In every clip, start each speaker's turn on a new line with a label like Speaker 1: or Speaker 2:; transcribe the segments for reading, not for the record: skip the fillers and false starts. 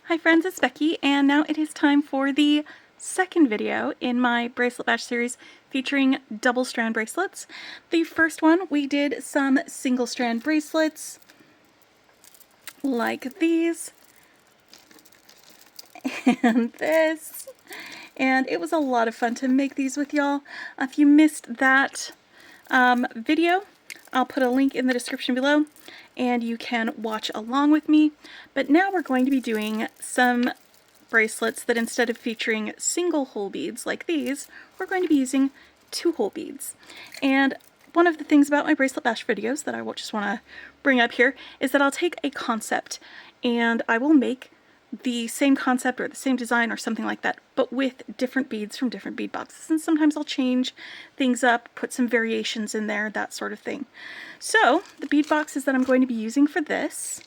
Speaker 1: Hi friends, it's Becky, and now it is time for the second video in my Bracelet Bash series featuring double strand bracelets. The first one, we did some single strand bracelets like these and this, and it was a lot of fun to make these with y'all. If you missed that video, I'll put a link in the description below and you can watch along with me. But now we're going to be doing some bracelets that instead of featuring single hole beads like these, we're going to be using 2-hole beads. And one of the things about my Bracelet Bash videos that I just want to bring up here is that I'll take a concept and I will make the same concept or the same design or something like that, but with different beads from different bead boxes. And sometimes I'll change things up, put some variations in there, that sort of thing. So the bead boxes that I'm going to be using for this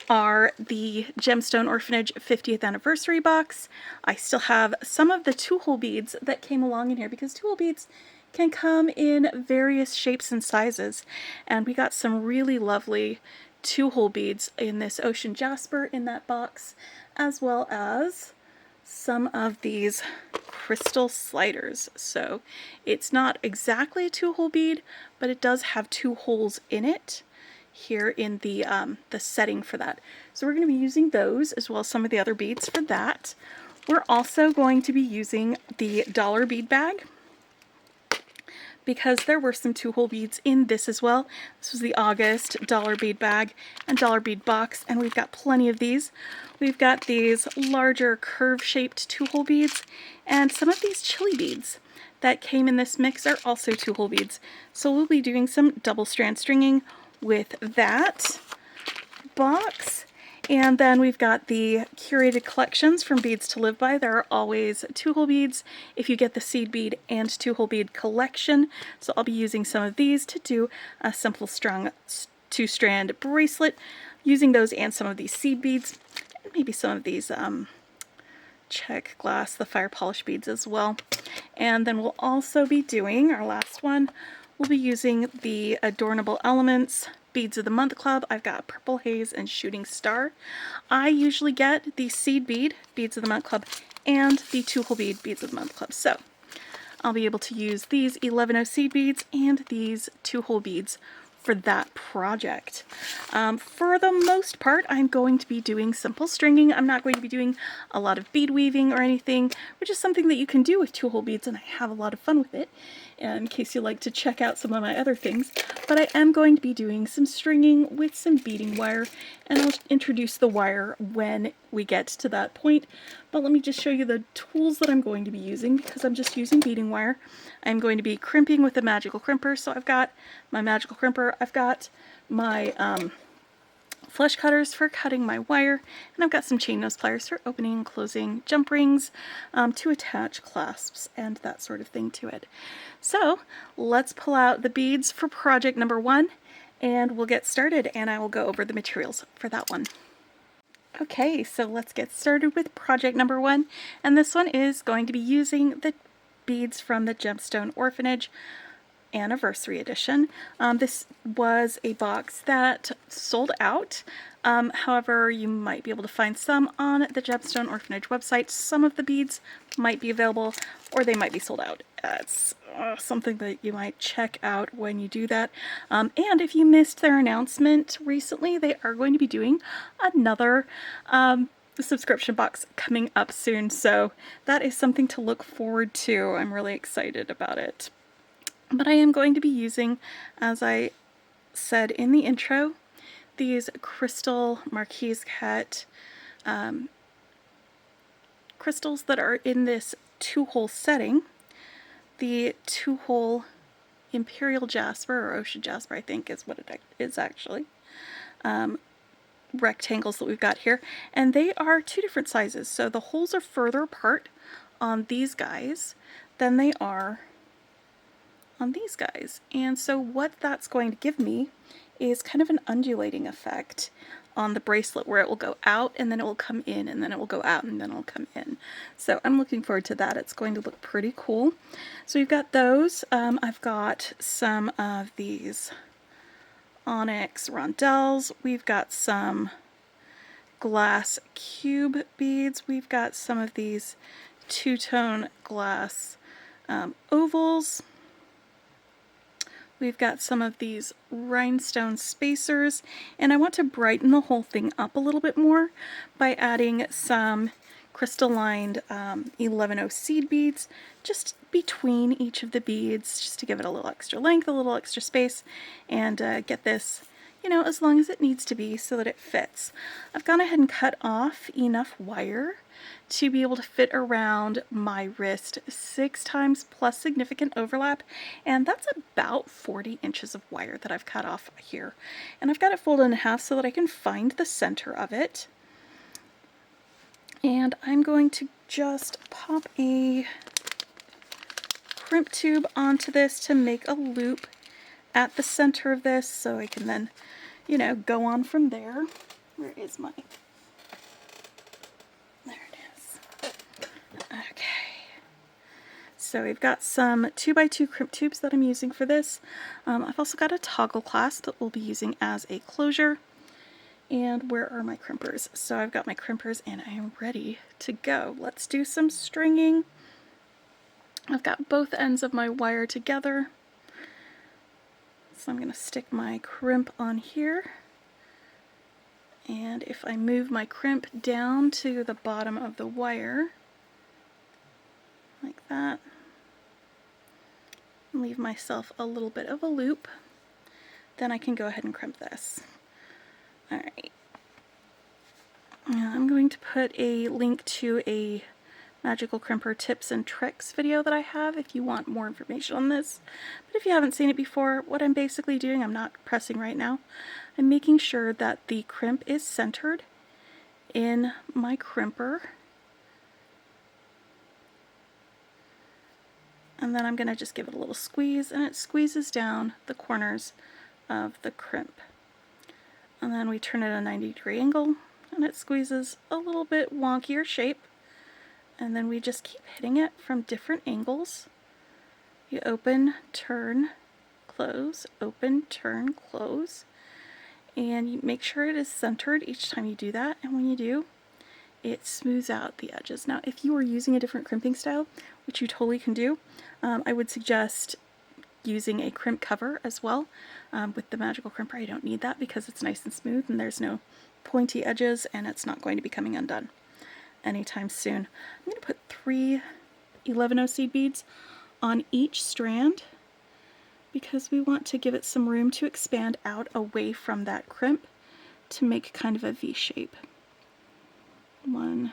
Speaker 1: are the Gemstone Orphanage 50th anniversary box. I still have some of the 2-hole beads that came along in here because 2-hole beads can come in various shapes and sizes. And we got some really lovely 2-hole beads in this ocean jasper in that box, as well as some of these crystal sliders. So it's not exactly a 2-hole bead, but it does have 2 holes in it here in the setting for that. So we're going to be using those as well as some of the other beads for that. We're also going to be using the Dollar Bead bag because there were some 2-hole beads in this as well. This was the August Dollar Bead bag and Dollar Bead box, and we've got plenty of these. We've got these larger curve-shaped 2-hole beads, and some of these chili beads that came in this mix are also 2-hole beads. So we'll be doing some double strand stringing with that box. And then we've got the Curated Collections from Beads to Live By. There are always 2-hole beads if you get the seed bead and 2-hole bead collection. So I'll be using some of these to do a simple strung 2-strand bracelet, using those and some of these seed beads, and maybe some of these check glass, the fire polish beads as well. And then we'll also be doing our last one. We'll be using the Adornable Elements Beads of the Month Club. I've got Purple Haze and Shooting Star. I usually get the Seed Bead Beads of the Month Club and the 2-hole bead Beads of the Month Club. So I'll be able to use these 11-0 seed beads and these 2-hole beads for that project. For the most part, I'm going to be doing simple stringing. I'm not going to be doing a lot of bead weaving or anything, which is something that you can do with 2-hole beads, and I have a lot of fun with it, in case you like to check out some of my other things. But I am going to be doing some stringing with some beading wire, and I'll introduce the wire when we get to that point. But let me just show you the tools that I'm going to be using, because I'm just using beading wire. I'm going to be crimping with a magical crimper, so I've got my magical crimper, I've got my flush cutters for cutting my wire, and I've got some chain nose pliers for opening and closing jump rings to attach clasps and that sort of thing to it. So let's pull out the beads for project number 1 and we'll get started, and I will go over the materials for that one. Okay, so let's get started with project number 1, and this one is going to be using the beads from the Gemstone Orphanage Anniversary Edition. This was a box that sold out. However, you might be able to find some on the Gemstone Orphanage website. Some of the beads might be available, or they might be sold out. It's something that you might check out when you do that. And if you missed their announcement recently, they are going to be doing another subscription box coming up soon. So that is something to look forward to. I'm really excited about it. But I am going to be using, as I said in the intro, these crystal marquise cut crystals that are in this 2-hole setting. The 2-hole Imperial Jasper, or Ocean Jasper, I think is what it is actually. Rectangles that we've got here. And they are 2 different sizes. So the holes are further apart on these guys than they are on these guys. And so what that's going to give me is kind of an undulating effect on the bracelet, where it will go out and then it will come in, and then it will go out and then it will come in. So I'm looking forward to that. It's going to look pretty cool. So we've got those. I've got some of these onyx rondelles. We've got some glass cube beads. We've got some of these two-tone glass ovals. We've got some of these rhinestone spacers, and I want to brighten the whole thing up a little bit more by adding some crystallined 11O seed beads just between each of the beads, just to give it a little extra length, a little extra space, and get this, you know, as long as it needs to be so that it fits. I've gone ahead and cut off enough wire to be able to fit around my wrist 6 times plus significant overlap, and that's about 40 inches of wire that I've cut off here. And I've got it folded in half so that I can find the center of it. And I'm going to just pop a crimp tube onto this to make a loop at the center of this so I can then, you know, go on from there. Where is my... There it is. Okay. So we've got some 2x2 crimp tubes that I'm using for this. I've also got a toggle clasp that we'll be using as a closure. And where are my crimpers? So I've got my crimpers and I am ready to go. Let's do some stringing. I've got both ends of my wire together. So I'm going to stick my crimp on here. And if I move my crimp down to the bottom of the wire, like that, and leave myself a little bit of a loop, then I can go ahead and crimp this. Alright, I'm going to put a link to a magical crimper tips and tricks video that I have if you want more information on this. But if you haven't seen it before, what I'm basically doing, I'm not pressing right now, I'm making sure that the crimp is centered in my crimper. And then I'm going to just give it a little squeeze, and it squeezes down the corners of the crimp. And then we turn it at a 90-degree angle, and it squeezes a little bit wonkier shape. And then we just keep hitting it from different angles. You open, turn, close, open, turn, close. And you make sure it is centered each time you do that. And when you do, it smooths out the edges. Now, if you are using a different crimping style, which you totally can do, I would suggest using a crimp cover as well. With the magical crimper, I don't need that because it's nice and smooth and there's no pointy edges and it's not going to be coming undone anytime soon. I'm going to put 3 11O seed beads on each strand because we want to give it some room to expand out away from that crimp to make kind of a V shape. 1,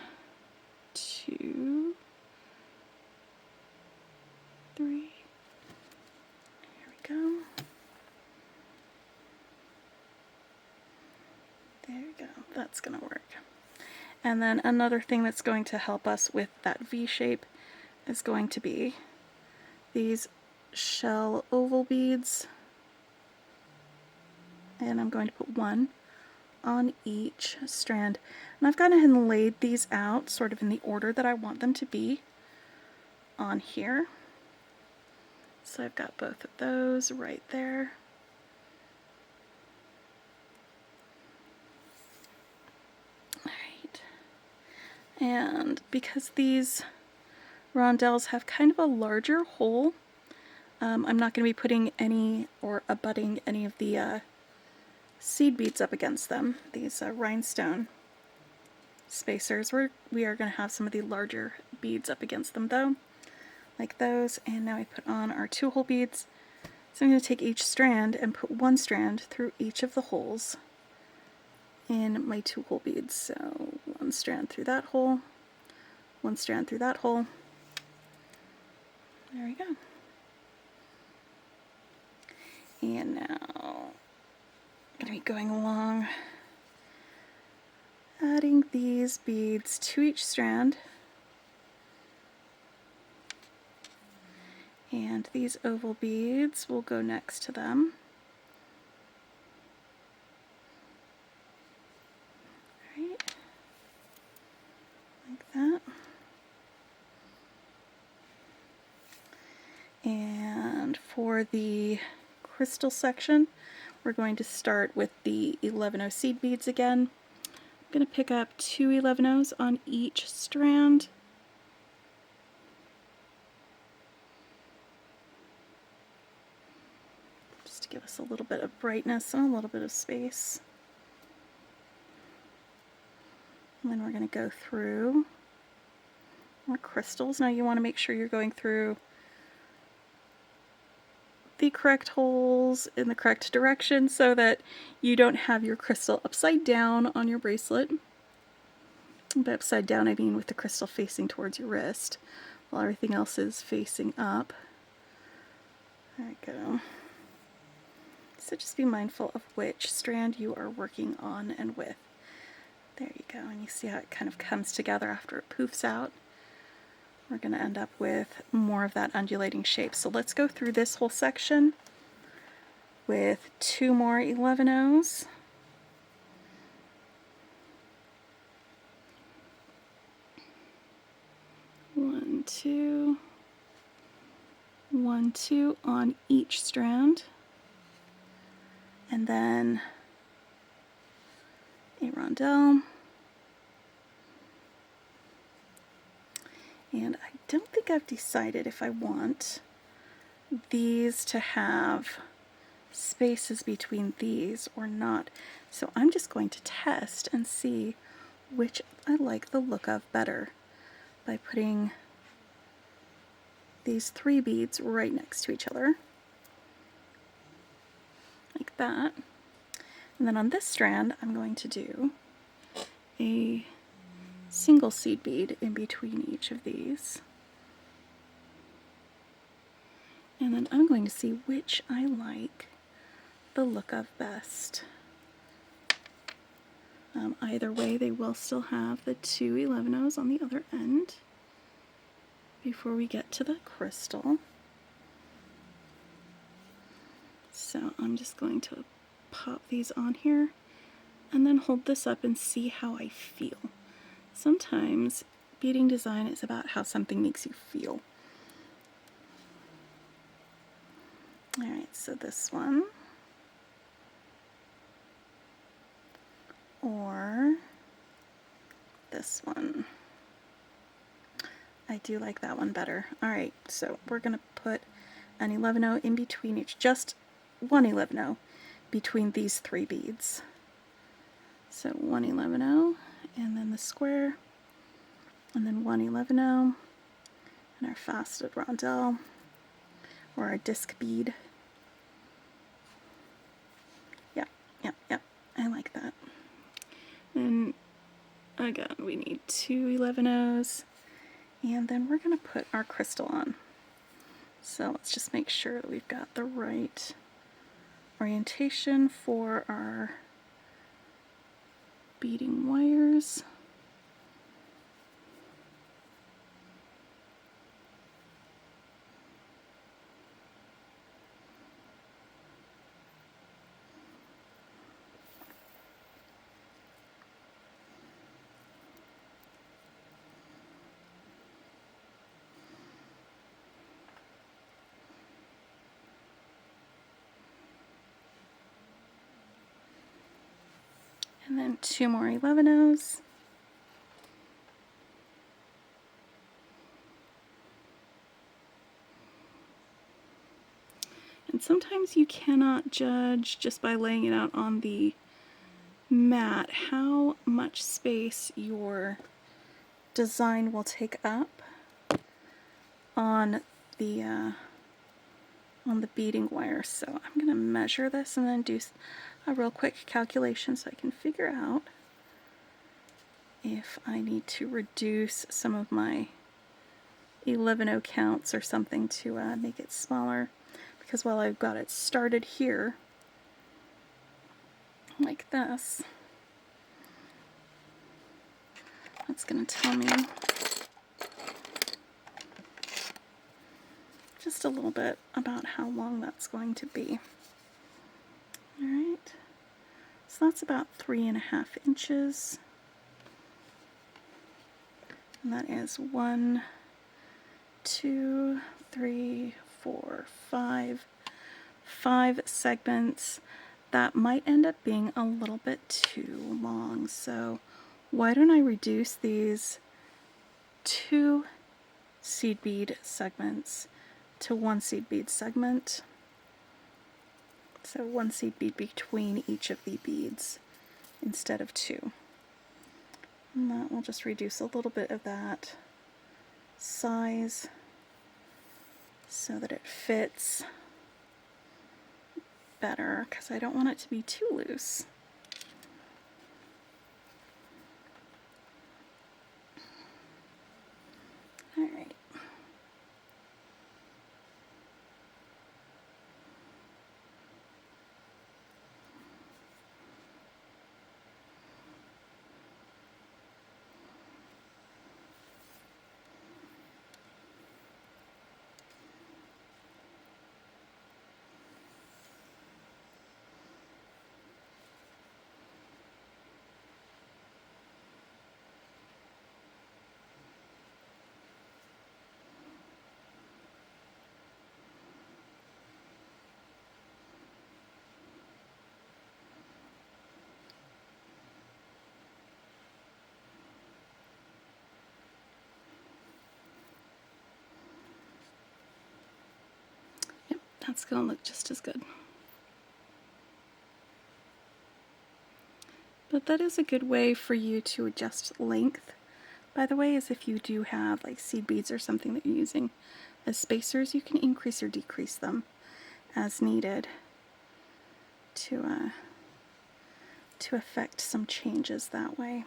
Speaker 1: 2, 3. Here we go. There we go. That's going to work. And then another thing that's going to help us with that V shape is going to be these shell oval beads. And I'm going to put 1 on each strand. And I've gone ahead and laid these out sort of in the order that I want them to be on here. So I've got both of those right there. Alright. And because these rondelles have kind of a larger hole, I'm not going to be putting any or abutting any of the seed beads up against them. These rhinestone spacers, we are going to have some of the larger beads up against them though, like those. And now I put on our 2-hole beads. So I'm going to take each strand and put 1 strand through each of the holes in my 2-hole beads. So 1 strand through that hole, 1 strand through that hole. There we go. And now I'm going to be going along, adding these beads to each strand. And these oval beads will go next to them. Right, like that. And for the crystal section, we're going to start with the 11O seed beads again. I'm going to pick up 2 11/0s on each strand. Just to give us a little bit of brightness and a little bit of space. And then we're going to go through our crystals. Now you want to make sure you're going through the correct holes in the correct direction so that you don't have your crystal upside down on your bracelet. By upside down, I mean with the crystal facing towards your wrist, while everything else is facing up. There we go. So just be mindful of which strand you are working on and with. There you go, and you see how it kind of comes together after it poofs out. We're going to end up with more of that undulating shape. So let's go through this whole section with 2 more 11/0s. One, two, 1, 2 on each strand. And then a rondelle. And I don't think I've decided if I want these to have spaces between these or not. So I'm just going to test and see which I like the look of better by putting these 3 beads right next to each other, like that. And then on this strand, I'm going to do a single seed bead in between each of these. And then I'm going to see which I like the look of best. Either way, they will still have the 2 11/0s on the other end before we get to the crystal. So I'm just going to pop these on here and then hold this up and see how I feel. Sometimes beading design is about how something makes you feel. Alright, so this one, or this one. I do like that one better. Alright, so we're going to put an 11/0 in between each, just 1 11/0 between these 3 beads. So 1 11/0, and then the square, and then 1 11/0, and our faceted rondelle, or our disc bead. Yep, I like that. And again, we need 2 11/0s, and then we're going to put our crystal on. So let's just make sure that we've got the right orientation for our beading wires. And then 2 more 11/0s. And sometimes you cannot judge just by laying it out on the mat how much space your design will take up on the beading wire. So I'm going to measure this and then do a real quick calculation so I can figure out if I need to reduce some of my 11/0 counts or something to make it smaller. Because while I've got it started here, like this, that's going to tell me just a little bit about how long that's going to be. Alright, so that's about 3.5 inches. And that is 1, 2, 3, 4, 5 segments. That might end up being a little bit too long, so why don't I reduce these 2 seed bead segments to 1 seed bead segment. So 1 seed bead between each of the beads instead of 2. And that will just reduce a little bit of that size so that it fits better, because I don't want it to be too loose. All right. Yep, that's going to look just as good. But that is a good way for you to adjust length, by the way, is if you do have like seed beads or something that you're using as spacers, you can increase or decrease them as needed to affect some changes that way.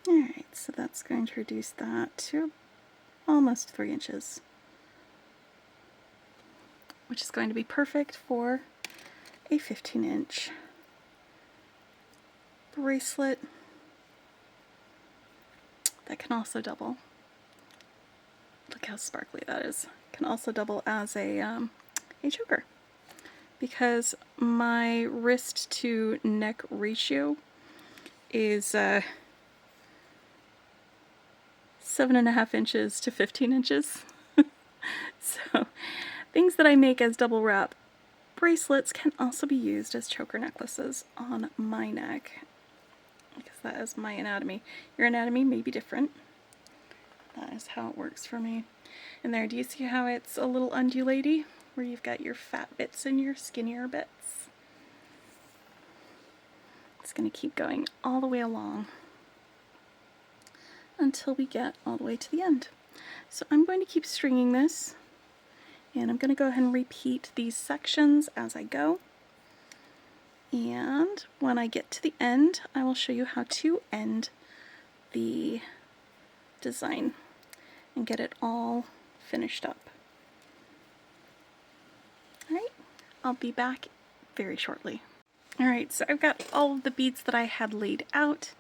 Speaker 1: Alright, so that's going to reduce that to almost 3 inches, which is going to be perfect for a 15-inch bracelet that can also double. Look how sparkly that is. Can also double as a choker, because my wrist to neck ratio is 7.5 inches to 15 inches. So things that I make as double wrap bracelets can also be used as choker necklaces on my neck, because that is my anatomy. Your anatomy may be different. That is how it works for me. And there, do you see how it's a little undulaty, where you've got your fat bits and your skinnier bits? It's going to keep going all the way along until we get all the way to the end. So I'm going to keep stringing this, and I'm going to go ahead and repeat these sections as I go. And when I get to the end, I will show you how to end the design and get it all finished up. Alright, I'll be back very shortly. Alright, so I've got all of the beads that I had laid out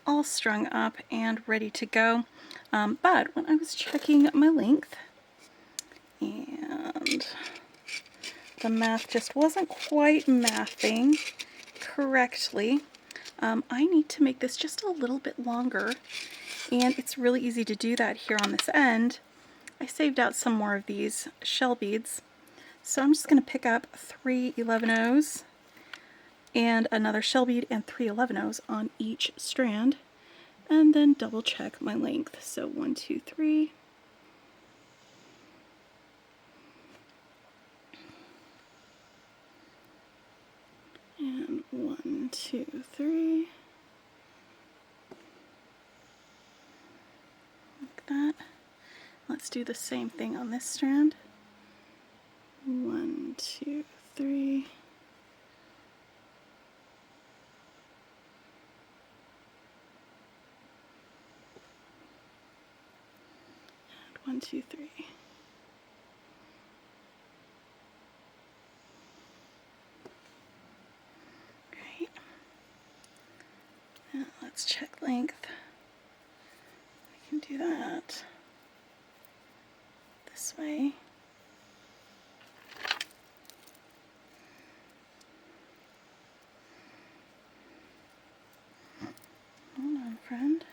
Speaker 1: all strung up and ready to go. But when I was checking my length, and the math just wasn't quite mathing correctly, I need to make this just a little bit longer, and it's really easy to do that here on this end. I saved out some more of these shell beads, so I'm just going to pick up 3 11-ohs and another shell bead and 3 11-ohs on each strand, and then double check my length. So 1, 2, 3, 2, 3. Like that. Let's do the same thing on this strand. 1, 2, 3. And 1, 2, 3. Great. Now let's check length. We can do that this way. Hold on, friend.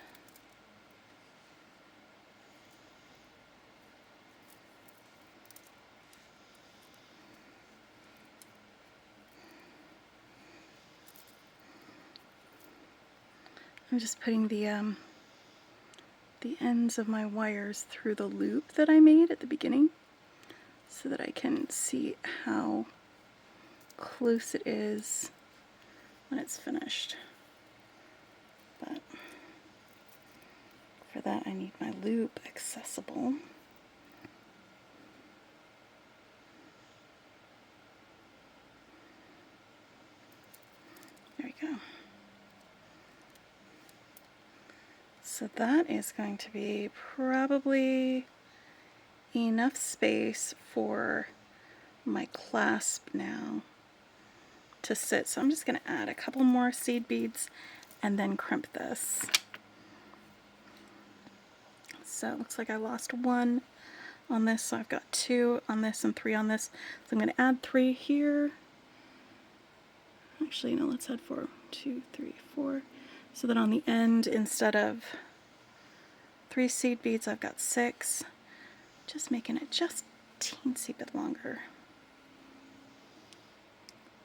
Speaker 1: I'm just putting the ends of my wires through the loop that I made at the beginning so that I can see how close it is when it's finished. But for that I need my loop accessible. There we go. So that is going to be probably enough space for my clasp now to sit. So I'm just going to add a couple more seed beads and then crimp this. So it looks like I lost 1 on this, so I've got 2 on this and 3 on this. So I'm going to add 3 here. Actually, no, let's add 4. 2, 3, 4. So that on the end, instead of 3 seed beads, I've got 6. Just making it just a teensy bit longer.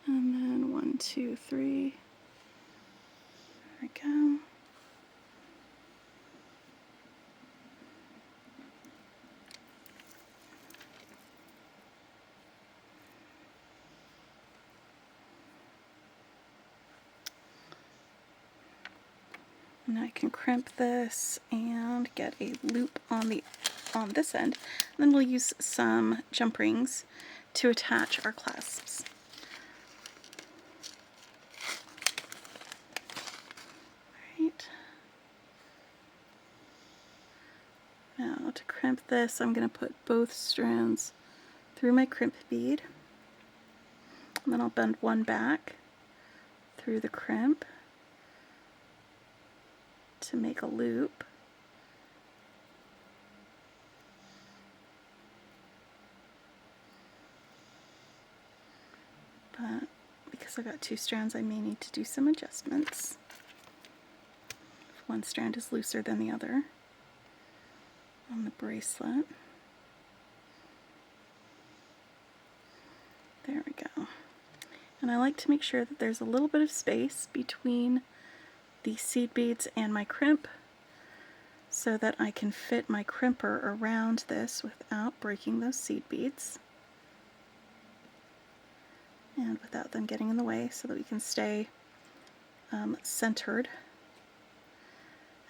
Speaker 1: And then 1, 2, 3. There we go. And I can crimp this and get a loop on this end. And then we'll use some jump rings to attach our clasps. Right. Now to crimp this, I'm going to put both strands through my crimp bead. And then I'll bend one back through the crimp to make a loop. But because I've got 2 strands, I may need to do some adjustments. If one strand is looser than the other on the bracelet. There we go. And I like to make sure that there's a little bit of space between the seed beads and my crimp so that I can fit my crimper around this without breaking those seed beads and without them getting in the way, so that we can stay centered.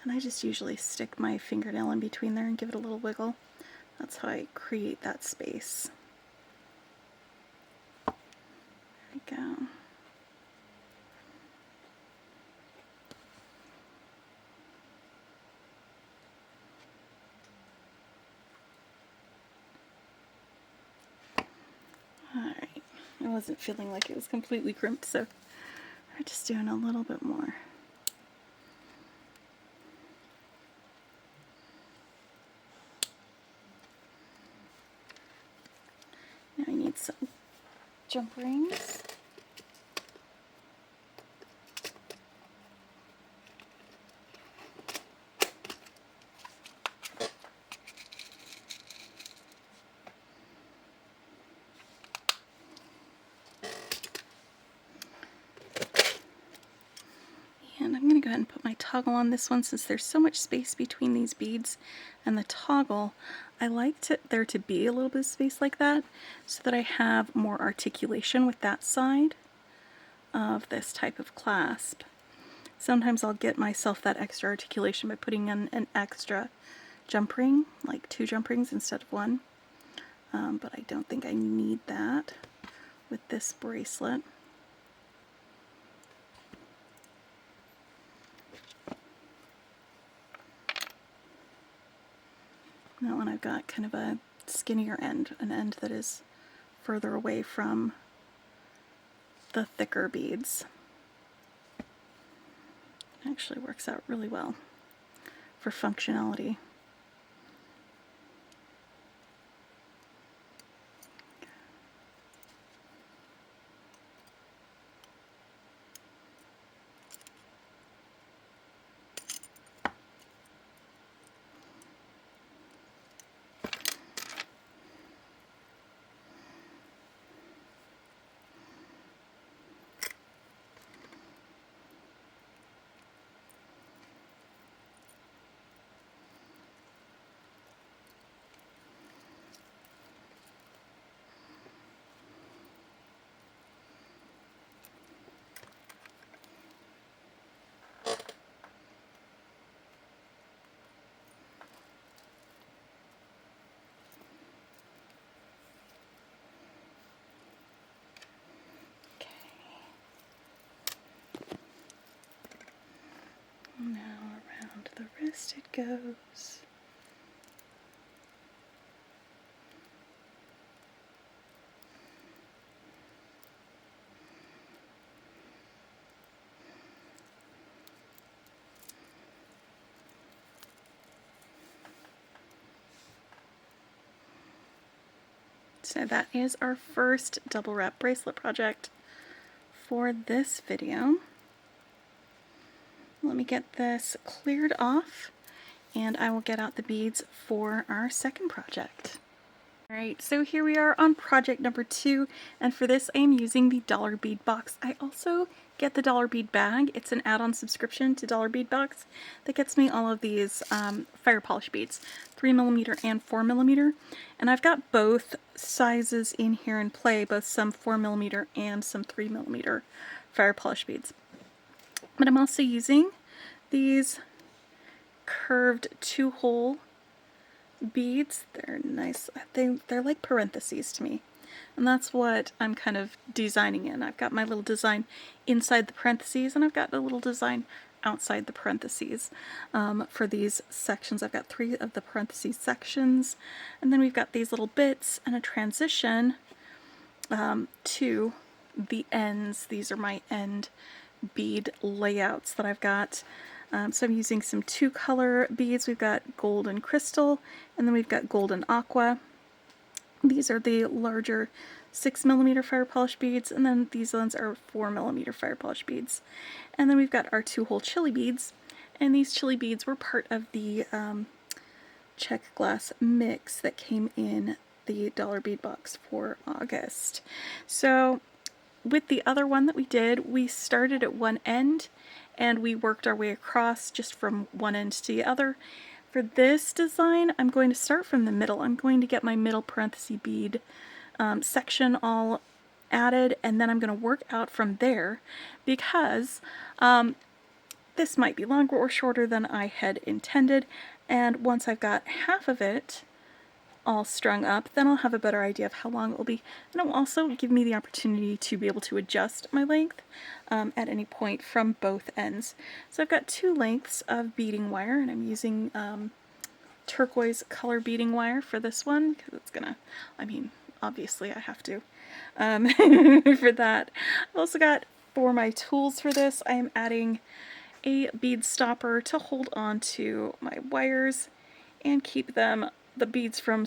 Speaker 1: And I just usually stick my fingernail in between there and give it a little wiggle. That's how I create that space. There we go. Alright, I wasn't feeling like it was completely crimped, so I'm just doing a little bit more. Now I need some jump rings. And I'm going to go ahead and put my toggle on this one, since there's so much space between these beads and the toggle. I like there to be a little bit of space like that so that I have more articulation with that side of this type of clasp. Sometimes I'll get myself that extra articulation by putting in an extra jump ring, like 2 jump rings instead of 1. But I don't think I need that with this bracelet. That one I've got kind of a skinnier end, an end that is further away from the thicker beads. It actually works out really well for functionality. Now around the wrist it goes. So that is our first double wrap bracelet project for this video. Let me get this cleared off and I will get out the beads for our second project. Alright, so here we are on project number 2, and for this I am using the Dollar Bead Box. I also get the Dollar Bead Bag. It's an add-on subscription to Dollar Bead Box that gets me all of these fire polish beads, 3mm and 4mm, and I've got both sizes in here in play, both some 4mm and some 3mm fire polish beads. But I'm also using these curved 2-hole beads. They're nice. They're like parentheses to me, and that's what I'm kind of designing in. I've got my little design inside the parentheses, and I've got a little design outside the parentheses for these sections. I've got 3 of the parentheses sections, and then we've got these little bits and a transition to the ends. These are my end bead layouts that I've got. So I'm using some 2-color beads. We've got gold and crystal, and then we've got gold and aqua. These are the larger 6mm fire polish beads, and then these ones are 4mm fire polish beads. And then we've got our 2-hole chili beads, and these chili beads were part of the check glass mix that came in the Dollar Bead Box for August. So with the other one that we did, we started at one end and we worked our way across just from one end to the other. For this design, I'm going to start from the middle. I'm going to get my middle parenthesis bead section all added, and then I'm going to work out from there, because this might be longer or shorter than I had intended, and once I've got half of it all strung up, then I'll have a better idea of how long it will be, and it will also give me the opportunity to be able to adjust my length at any point from both ends. So I've got 2 lengths of beading wire, and I'm using turquoise color beading wire for this one, because it's gonna, I mean, obviously I have to for that. I've also got, for my tools for this, I am adding a bead stopper to hold on to my wires and keep them, the beads, from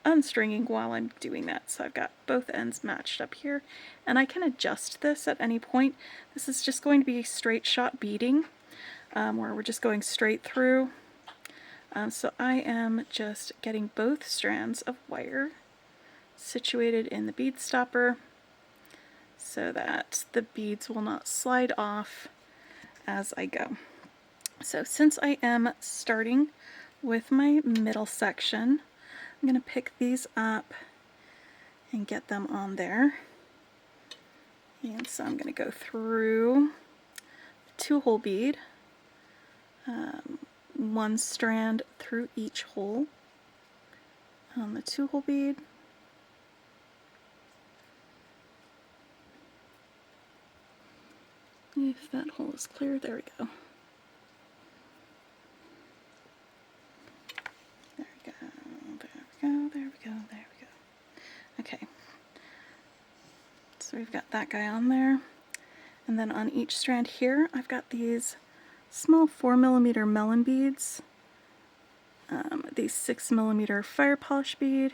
Speaker 1: unstringing while I'm doing that. So I've got both ends matched up here, and I can adjust this at any point. This is just going to be straight shot beading, where we're just going straight through. So I am just getting both strands of wire situated in the bead stopper so that the beads will not slide off as I go. So since I am starting with my middle section, I'm going to pick these up and get them on there. And so I'm going to go through 2-hole bead, one strand through each hole on the 2-hole bead. If that hole is clear, there we go. There we go, there we go, there we go, there we go. Okay, so we've got that guy on there. And then on each strand here, I've got these small 4mm melon beads, the 6mm fire polish bead,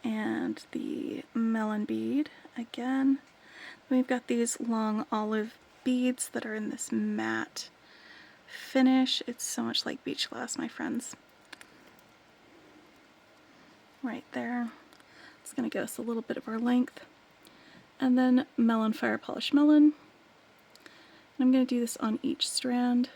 Speaker 1: and the melon bead again. We've got these long olive beads that are in this matte finish. It's so much like beach glass, my friends. Right there. It's going to give us a little bit of our length. And then melon fire polish melon. And I'm going to do this on each strand.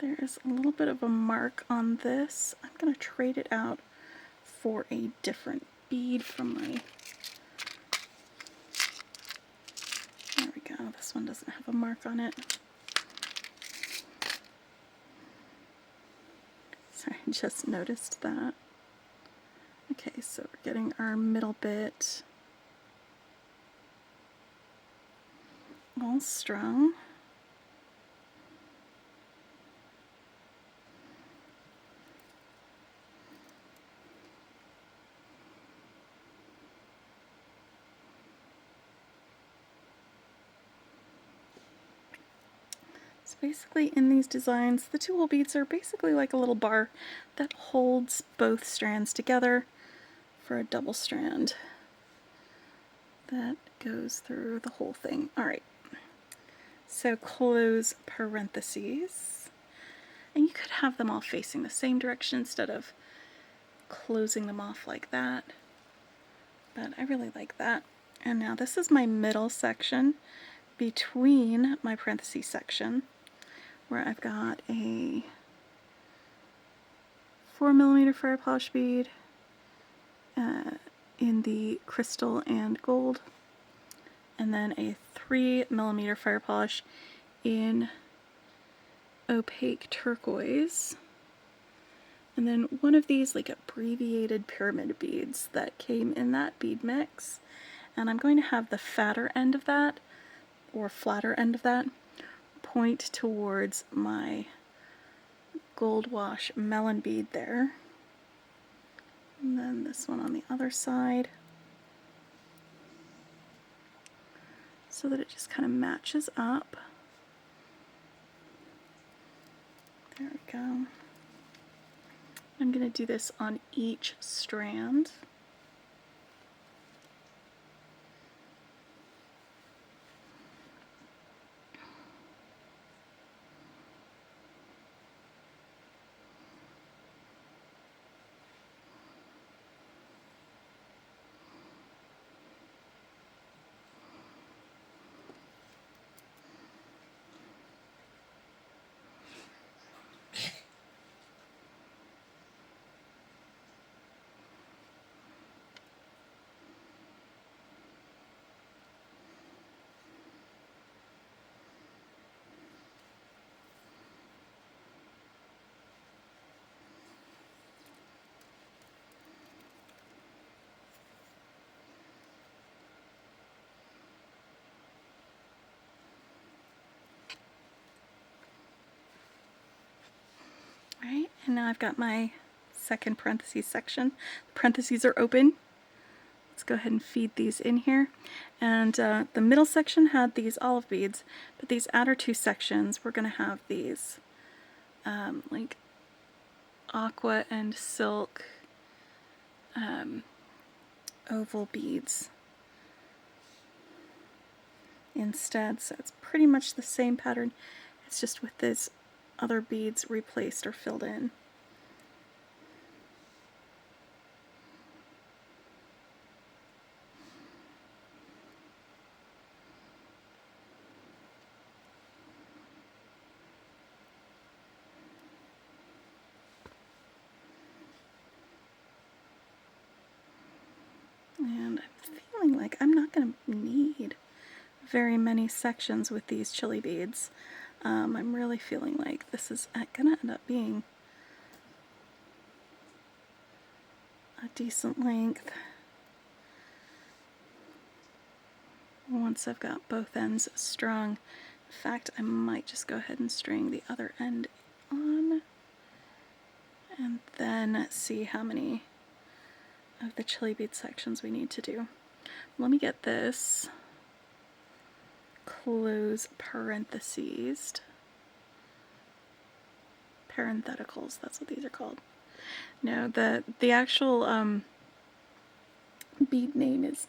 Speaker 1: There is a little bit of a mark on this. I'm going to trade it out for a different bead from my... There we go. This one doesn't have a mark on it. Sorry, I just noticed that. Okay, so we're getting our middle bit all strung. So basically in these designs, the 2-hole beads are basically like a little bar that holds both strands together for a double strand that goes through the whole thing. Alright, so close parentheses. And you could have them all facing the same direction instead of closing them off like that. But I really like that. And now this is my middle section between my parentheses section, where I've got a 4mm fire polish bead in the crystal and gold, and then a 3mm fire polish in opaque turquoise, and then one of these like abbreviated pyramid beads that came in that bead mix. And I'm going to have the fatter end of that, or flatter end of that, point towards my gold wash melon bead there. And then this one on the other side, so that it just kind of matches up. There we go. I'm going to do this on each strand. Right, and now I've got my second parentheses section. The parentheses are open. Let's go ahead and feed these in here. And the middle section had these olive beads, but these outer two sections, we're going to have these like aqua and silk oval beads instead. So it's pretty much the same pattern. It's just with these other beads replaced or filled in. And I'm feeling like I'm not going to need very many sections with these chili beads. I'm really feeling like this is going to end up being a decent length once I've got both ends strung. In fact, I might just go ahead and string the other end on and then see how many of the chili bead sections we need to do. Let me get this close parentheticals, that's what these are called. No, the actual bead name is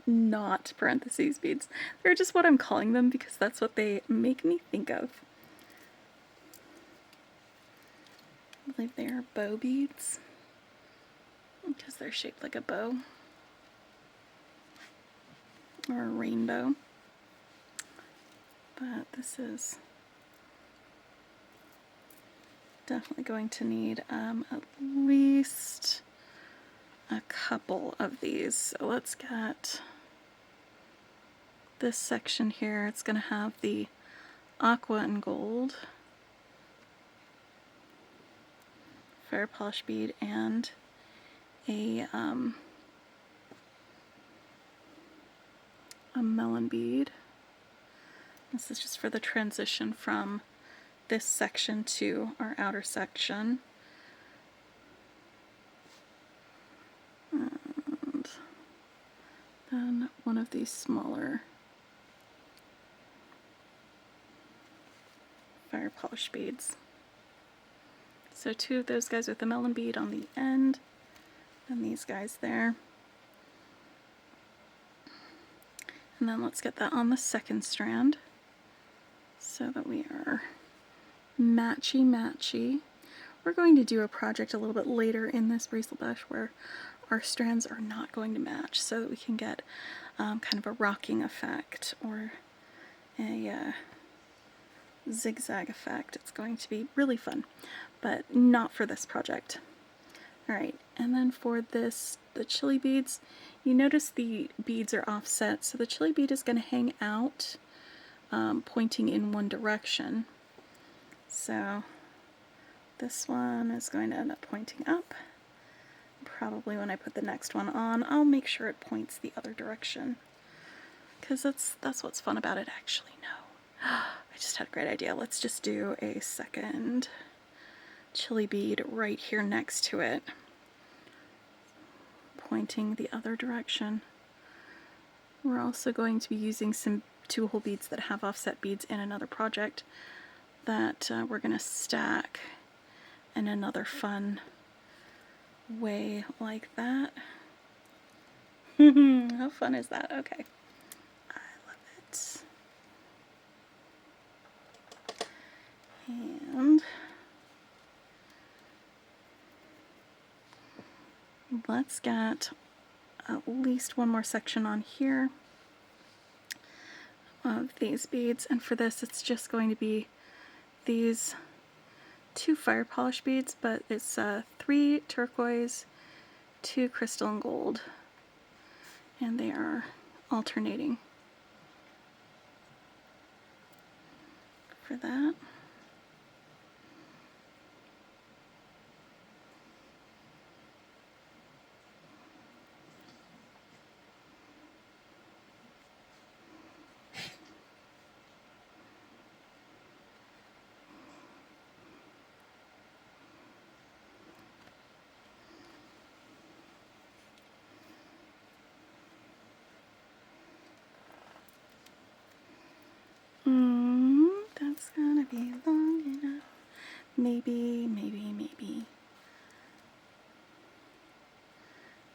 Speaker 1: not parentheses beads. They're just what I'm calling them because that's what they make me think of. I believe they are bow beads because they're shaped like a bow or a rainbow. But this is definitely going to need at least a couple of these. So let's get this section here. It's going to have the aqua and gold fire polish bead and a melon bead. This is just for the transition from this section to our outer section. And then one of these smaller fire polish beads. So two of those guys with the melon bead on the end, and these guys there. And then let's get that on the second strand so that we are matchy-matchy. We're going to do a project a little bit later in this Bracelet Bash where our strands are not going to match so that we can get kind of a rocking effect or a zigzag effect. It's going to be really fun, but not for this project. Alright, and then for this, the chili beads, you notice the beads are offset, so the chili bead is going to hang out pointing in one direction. So this one is going to end up pointing up. Probably when I put the next one on, I'll make sure it points the other direction, because that's what's fun about it. Actually, no, I just had a great idea. Let's just do a second chili bead right here next to it, pointing the other direction. We're also going to be using some 2-hole beads that have offset beads in another project that we're going to stack in another fun way like that. How fun is that? Okay. I love it. And let's get at least one more section on here of these beads, and for this it's just going to be these 2 fire polish beads, but it's 3 turquoise, 2 crystal and gold, and they are alternating for that. That's gonna be long enough. Maybe, maybe, maybe.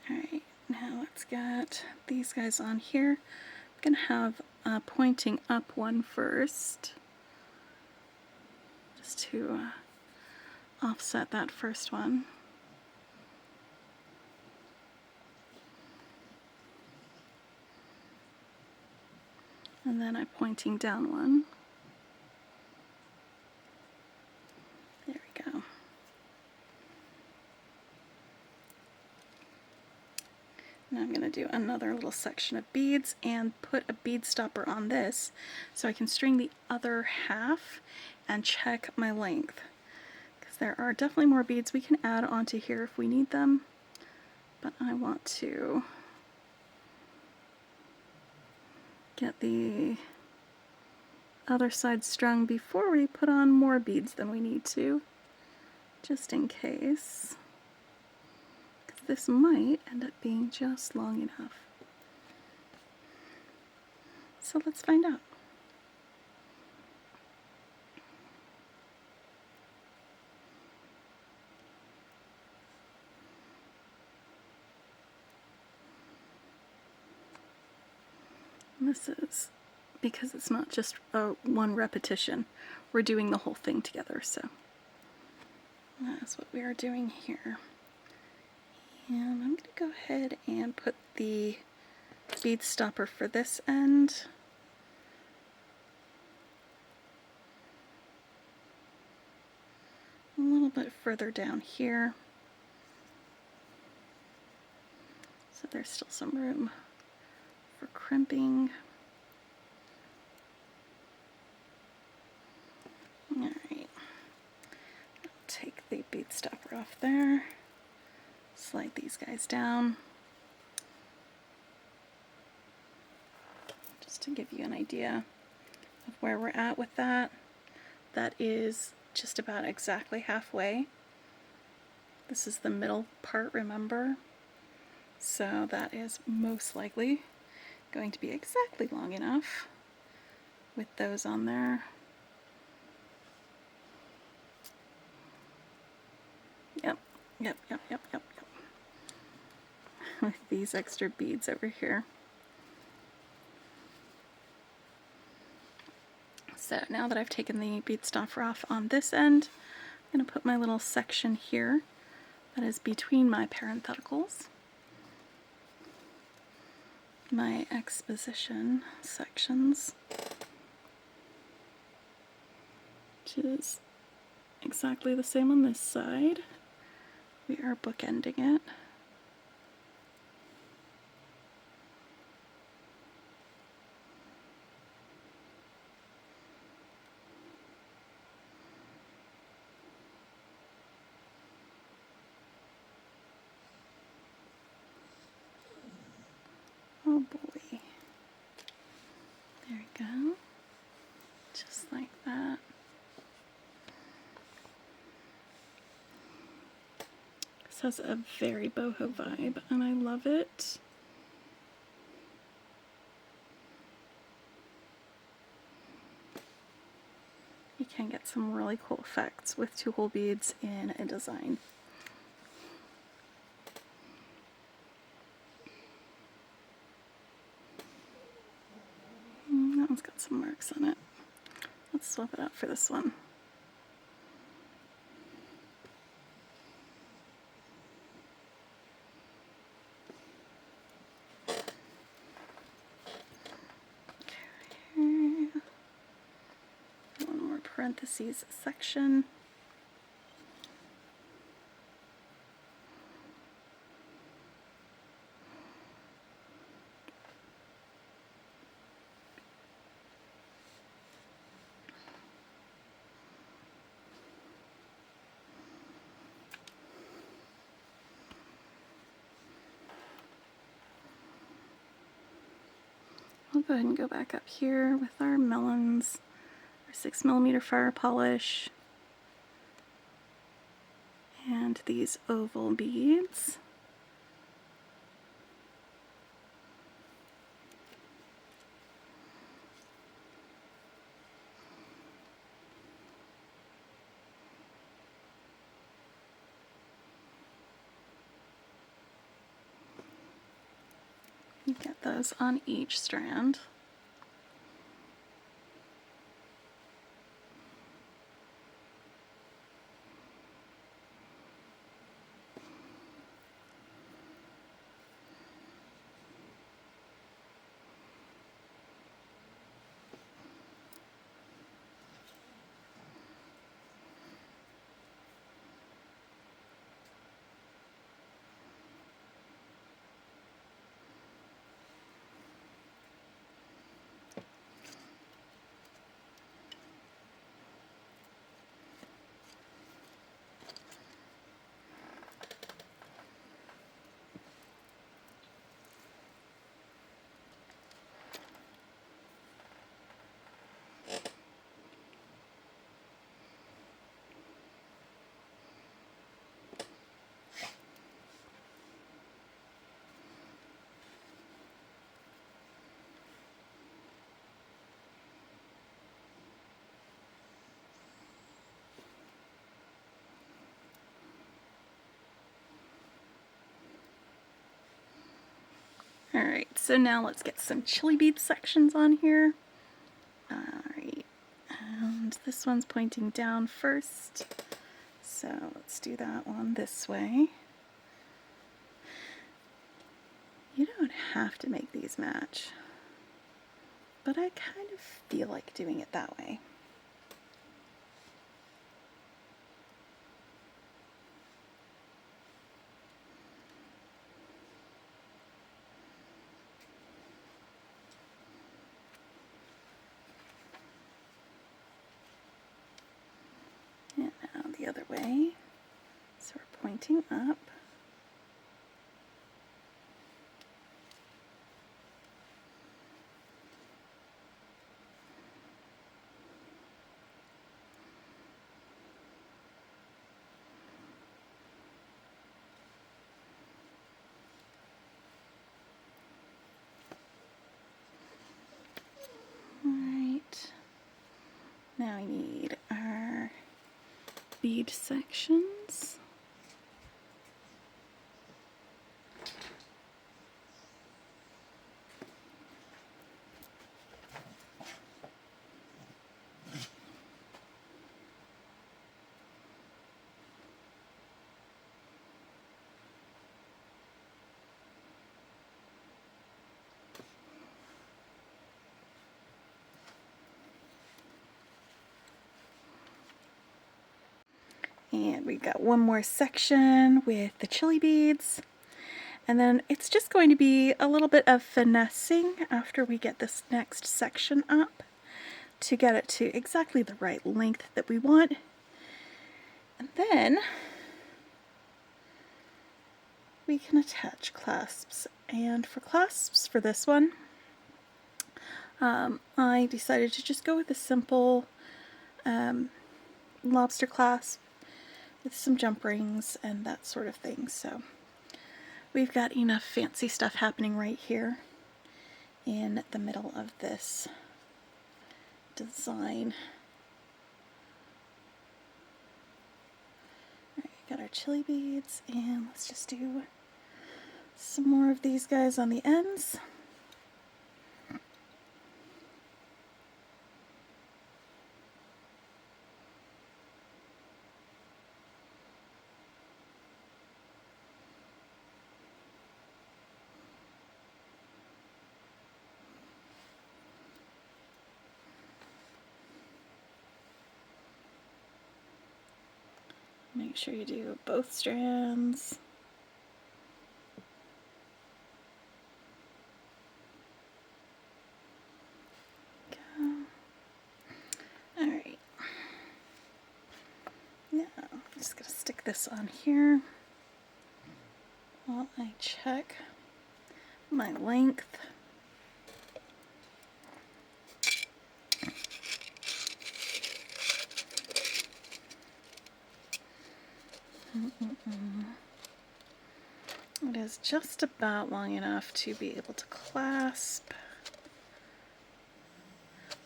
Speaker 1: Alright, now let's get these guys on here. I'm gonna have pointing up one first, just to offset that first one. And then I'm pointing down one. There we go. Now I'm going to do another little section of beads and put a bead stopper on this so I can string the other half and check my length. Because there are definitely more beads we can add onto here if we need them, but I want to get the other side strung before we put on more beads than we need to, just in case. This might end up being just long enough. So let's find out. And this is because it's not just one repetition. We're doing the whole thing together, so that's what we are doing here. And I'm going to go ahead and put the bead stopper for this end. A little bit further down here. So there's still some room for crimping. Alright. Take the bead stopper off there. Slide these guys down. Just to give you an idea of where we're at with that. That is just about exactly halfway. This is the middle part, remember? So that is most likely going to be exactly long enough with those on there. Yep. With these extra beads over here. So now that I've taken the bead stopper off on this end, I'm going to put my little section here that is between my parentheticals, my exposition sections, which is exactly the same on this side. We are bookending it. Oh boy. There we go. Just like that. This has a very boho vibe, and I love it. You can get some really cool effects with two-hole beads in a design. That one's got some marks on it. Let's swap it out for this one. Okay. One more parentheses section. I'll go ahead and go back up here with our melons, our 6mm fire polish, and these oval beads. You get those on each strand. Alright, so now let's get some chili bead sections on here. Alright, and this one's pointing down first. So let's do that one this way. You don't have to make these match, but I kind of feel like doing it that way. And now the other way. So we're pointing up. Alright. Now we need our bead sections. And we've got one more section with the chili beads. And then it's just going to be a little bit of finessing after we get this next section up to get it to exactly the right length that we want. And then we can attach clasps. And for clasps for this one, I decided to just go with a simple lobster clasp with some jump rings and that sort of thing. So we've got enough fancy stuff happening right here in the middle of this design. Alright, got our chili beads, and let's just do some more of these guys on the ends. Make sure you do both strands. Alright. Now, I'm just going to stick this on here while I check my length. It is just about long enough to be able to clasp,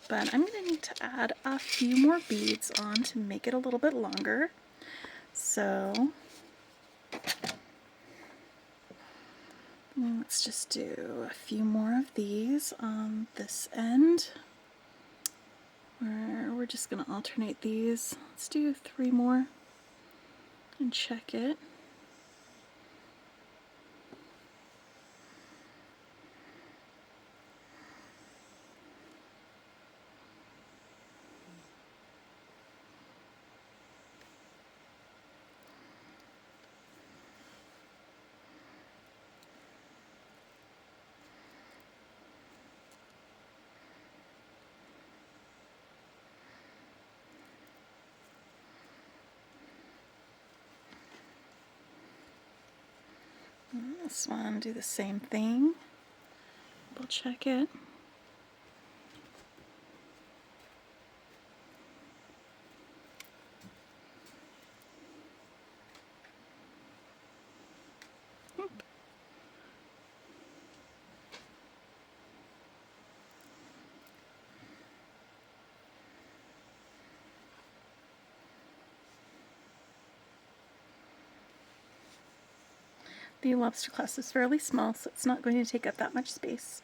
Speaker 1: but I'm going to need to add a few more beads on to make it a little bit longer. So let's just do a few more of these on this end, where we're just going to alternate these. Let's do 3 more and check it. This one, do the same thing. We'll check it. The lobster clasp is fairly small, so it's not going to take up that much space.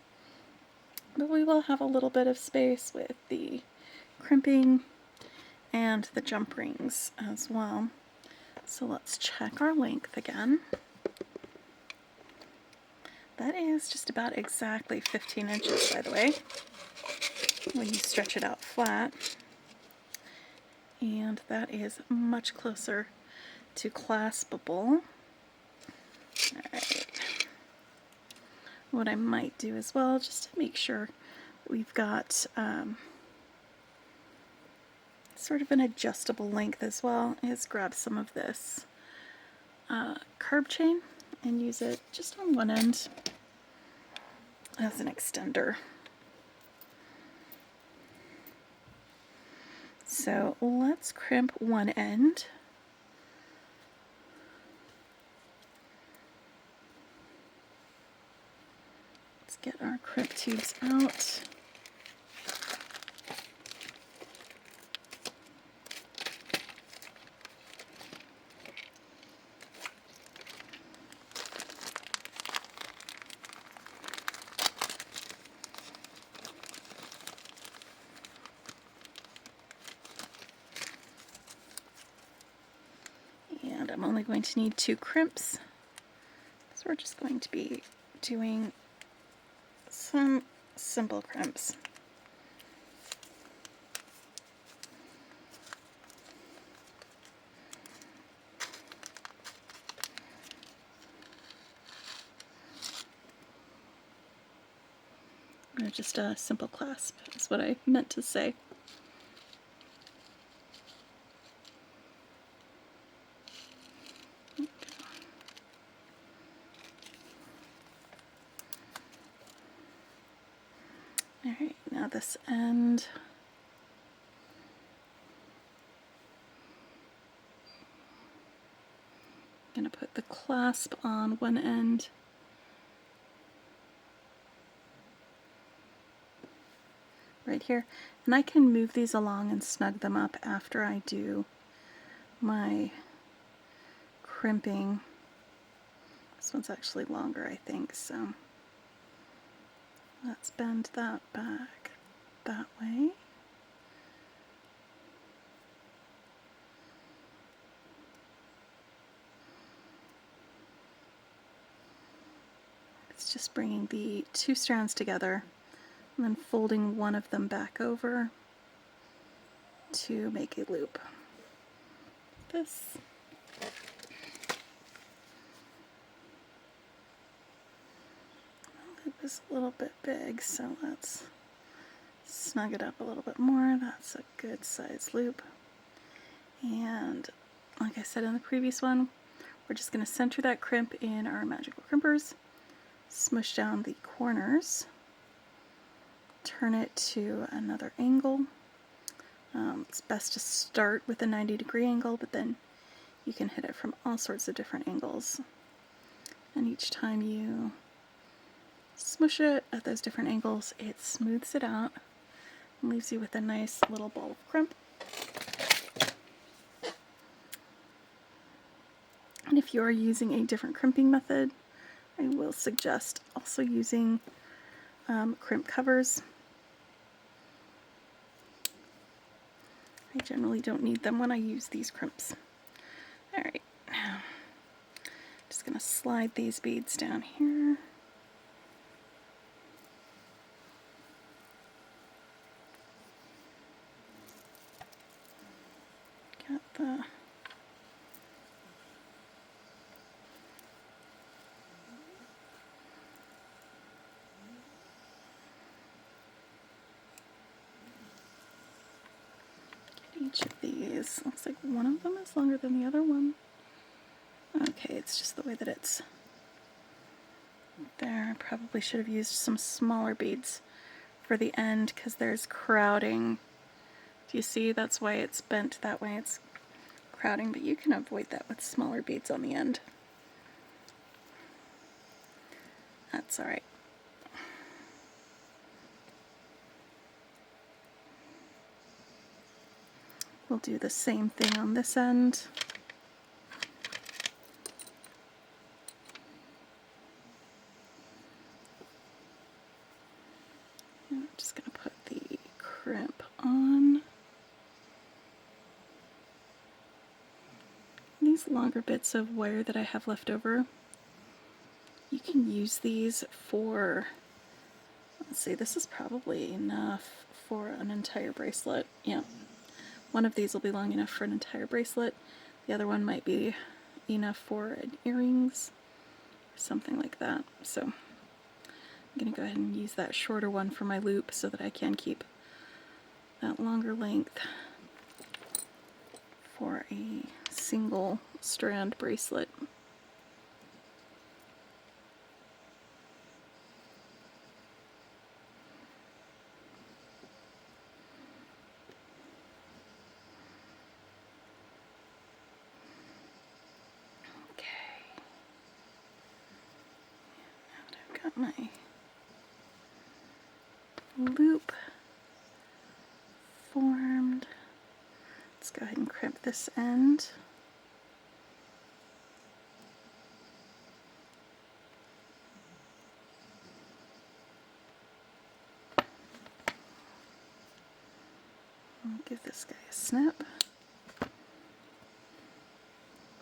Speaker 1: But we will have a little bit of space with the crimping and the jump rings as well. So let's check our length again. That is just about exactly 15 inches, by the way, when you stretch it out flat. And that is much closer to claspable. Alright. What I might do as well, just to make sure we've got sort of an adjustable length as well, is grab some of this curb chain and use it just on one end as an extender. So let's crimp one end. Let's get our crimp tubes out. And I'm only going to need 2 crimps, so we're just going to be doing some simple crimps. Or just a simple clasp is what I meant to say. Alright, now this end. I'm going to put the clasp on one end. Right here. And I can move these along and snug them up after I do my crimping. This one's actually longer, I think, so let's bend that back that way. It's just bringing the 2 strands together and then folding one of them back over to make a loop. This. The loop is a little bit big, so let's snug it up a little bit more. That's a good size loop. And like I said in the previous one, we're just going to center that crimp in our magical crimpers, smush down the corners, turn it to another angle. It's best to start with a 90-degree angle, but then you can hit it from all sorts of different angles. And each time you smush it at those different angles, it smooths it out and leaves you with a nice little ball of crimp. And if you are using a different crimping method, I will suggest also using crimp covers. I generally don't need them when I use these crimps. Alright, now just going to slide these beads down here. Got the each of these. Looks like one of them is longer than the other one. Okay, it's just the way that it's there. I probably should have used some smaller beads for the end because there's crowding. Do you see? That's why it's bent that way. It's crowding, but you can avoid that with smaller beads on the end. That's alright. We'll do the same thing on this end. these longer bits of wire that I have left over, you can use these for, let's see, this is probably enough for an entire bracelet. Yeah, one of these will be long enough for an entire bracelet. The other one might be enough for an earrings or something like that. So I'm going to go ahead and use that shorter one for my loop so that I can keep that longer length for a single strand bracelet. Got my loop formed. Let's go ahead and crimp this end. I'll give this guy a snip.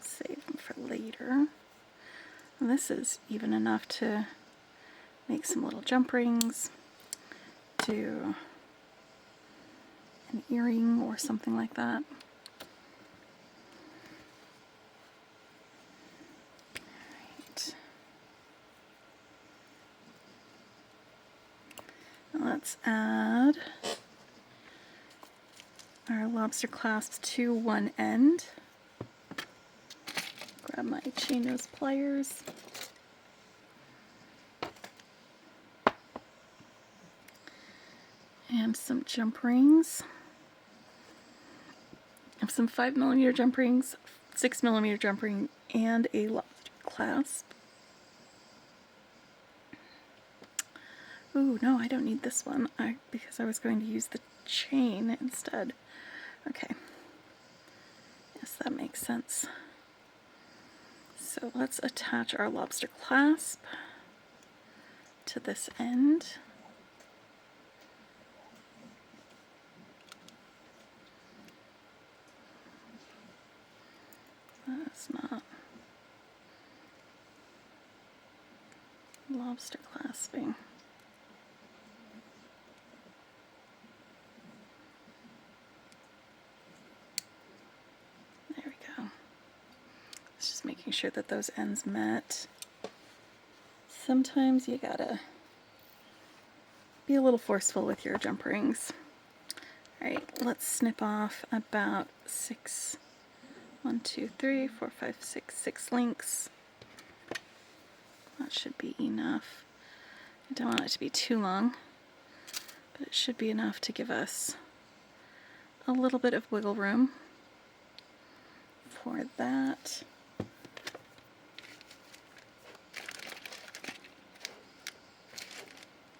Speaker 1: Save him for later. And this is even enough to make some little jump rings, do an earring or something like that. Alright. Now let's add our lobster clasps to one end. Grab my chain nose pliers. And some jump rings. I have some 5mm jump rings, 6mm jump ring, and a lobster clasp. Ooh, no, I don't need this one because I was going to use the chain instead. Okay. Yes, that makes sense. So let's attach our lobster clasp to this end. That's not lobster clasping. There we go. It's just making sure that those ends met. Sometimes you gotta be a little forceful with your jump rings. Alright, let's snip off about 6 links. That should be enough. I don't want it to be too long, but it should be enough to give us a little bit of wiggle room for that.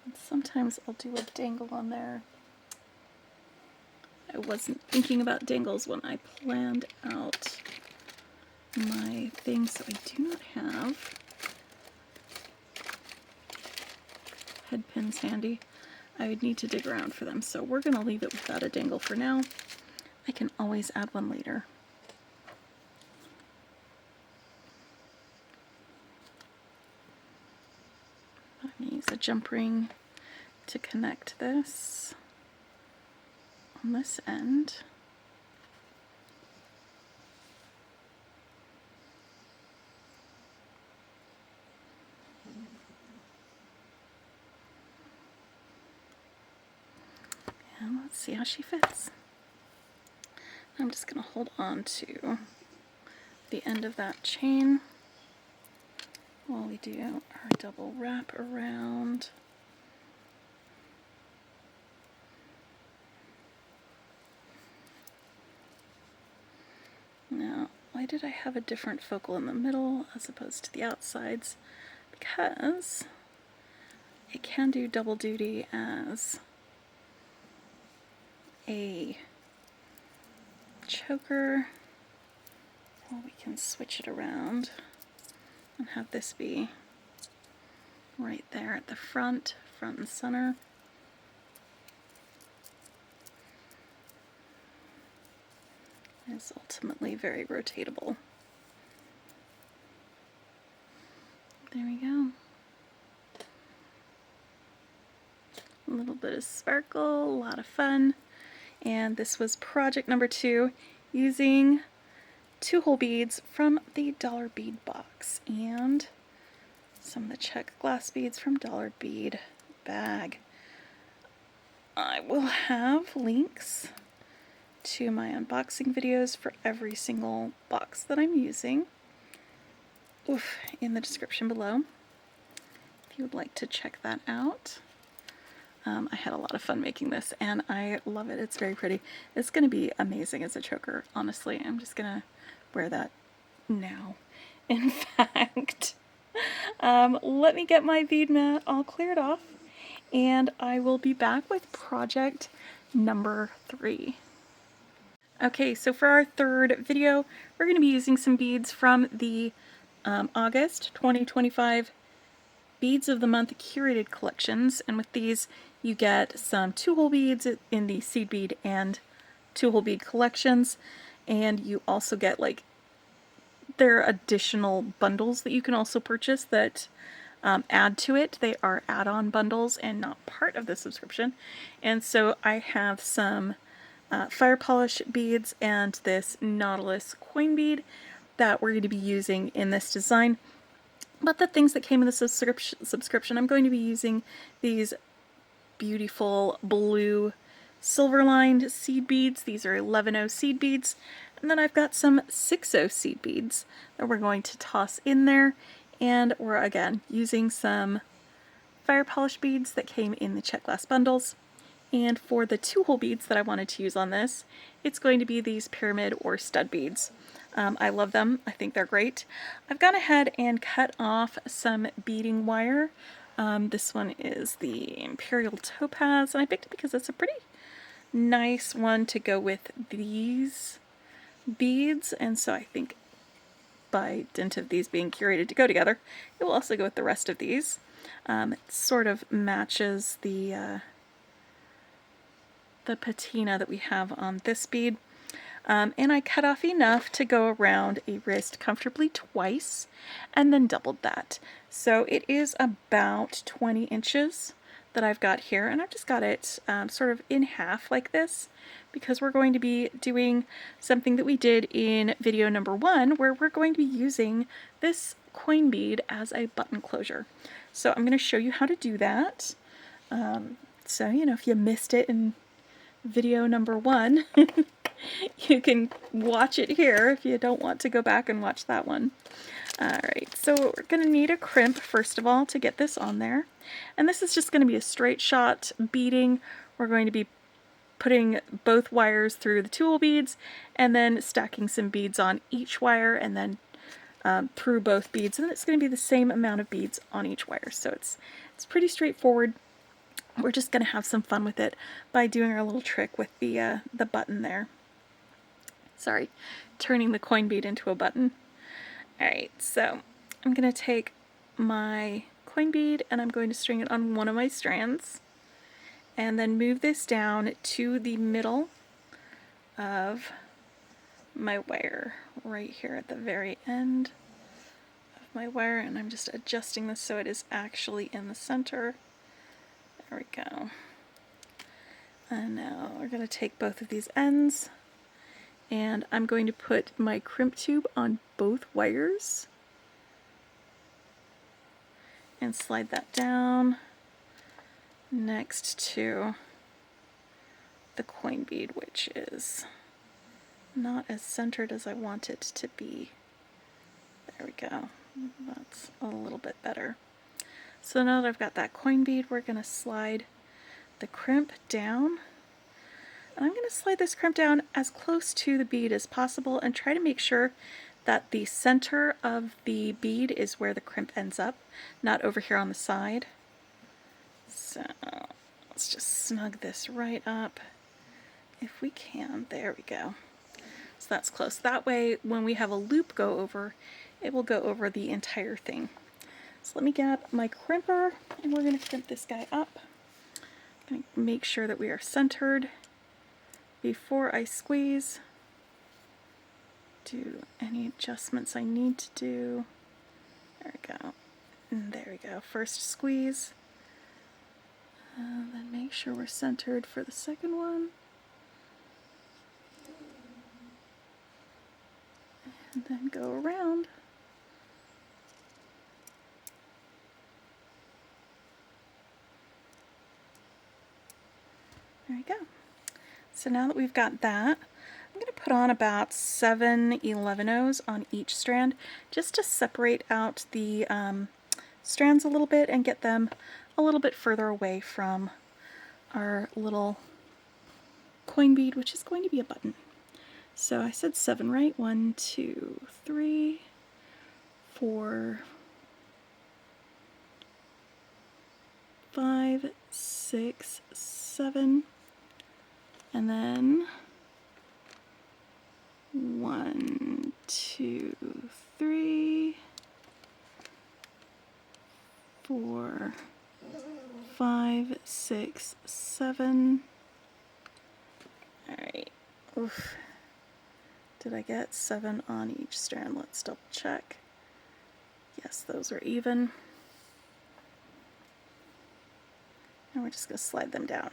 Speaker 1: And sometimes I'll do a dangle on there. I wasn't thinking about dangles when I planned out my thing, so I do not have head pins handy. I would need to dig around for them, so we're going to leave it without a dangle for now. I can always add one later. I'm going to use a jump ring to connect this on this end. And let's see how she fits. I'm just going to hold on to the end of that chain while we do our double wrap around. Now, why did I have a different focal in the middle as opposed to the outsides? Because it can do double duty as a choker, or we can switch it around and have this be right there at the front and center. It's ultimately very rotatable. There we go. A little bit of sparkle, a lot of fun. And this was project number 2, using 2-hole beads from the Dollar Bead Box and some of the check glass beads from Dollar Bead Bag. I will have links to my unboxing videos for every single box that I'm using in the description below if you would like to check that out. I had a lot of fun making this and I love it. It's very pretty. It's going to be amazing as a choker, honestly. I'm just going to wear that now. In fact, let me get my bead mat all cleared off and I will be back with project number 3. Okay, so for our third video, we're going to be using some beads from the August 2025 Beads of the Month Curated Collections, and with these you get some 2-hole beads in the seed bead and 2-hole bead collections, and you also get like there are additional bundles that you can also purchase that add to it. They are add-on bundles and not part of the subscription. And so I have some fire polish beads and this Nautilus coin bead that we're going to be using in this design. But the things that came in the subscription, I'm going to be using these beautiful blue silver-lined seed beads. These are 11-0 seed beads. And then I've got some 6-0 seed beads that we're going to toss in there. And we're, again, using some fire polish beads that came in the check glass bundles. And for the 2-hole beads that I wanted to use on this, it's going to be these pyramid or stud beads. I love them. I think they're great. I've gone ahead and cut off some beading wire. This one is the Imperial Topaz, and I picked it because it's a pretty nice one to go with these beads, and so I think by dint of these being curated to go together, it will also go with the rest of these. It sort of matches the patina that we have on this bead. And I cut off enough to go around a wrist comfortably twice and then doubled that. So it is about 20 inches that I've got here, and I've just got it sort of in half like this because we're going to be doing something that we did in video number 1 where we're going to be using this coin bead as a button closure. So I'm going to show you how to do that. So, you know, if you missed it in video number 1, you can watch it here if you don't want to go back and watch that one. Alright, so we're going to need a crimp first of all to get this on there. And this is just going to be a straight shot beading. We're going to be putting both wires through the 2-hole beads and then stacking some beads on each wire and then through both beads. And it's going to be the same amount of beads on each wire. So it's pretty straightforward. We're just going to have some fun with it by doing our little trick with the button there. Sorry, turning the coin bead into a button. Alright, so I'm going to take my coin bead and I'm going to string it on one of my strands and then move this down to the middle of my wire right here at the very end of my wire, and I'm just adjusting this so it is actually in the center. There we go. And now we're going to take both of these ends and I'm going to put my crimp tube on both wires and slide that down next to the coin bead, which is not as centered as I want it to be. There we go. That's a little bit better. So now that I've got that coin bead, we're going to slide the crimp down. And I'm going to slide this crimp down as close to the bead as possible and try to make sure that the center of the bead is where the crimp ends up, not over here on the side. So let's just snug this right up if we can. There we go. So that's close. That way when we have a loop go over, it will go over the entire thing. So let me get my crimper and we're going to crimp this guy up. I'm going to make sure that we are centered before I squeeze. Do any adjustments I need to do. There we go. And there we go. First squeeze. Then make sure we're centered for the second one. And then go around. There we go. So now that we've got that, I'm going to put on about 7 11-ohs on each strand just to separate out the strands a little bit and get them a little bit further away from our little coin bead, which is going to be a button. So I said 7, right? 1, 2, 3, 4, 5, 6, 7, and then 1, 2, 3, 4, 5, 6, 7. All right. Oof. Did I get 7 on each strand? Let's double check. Yes, those are even. And we're just going to slide them down.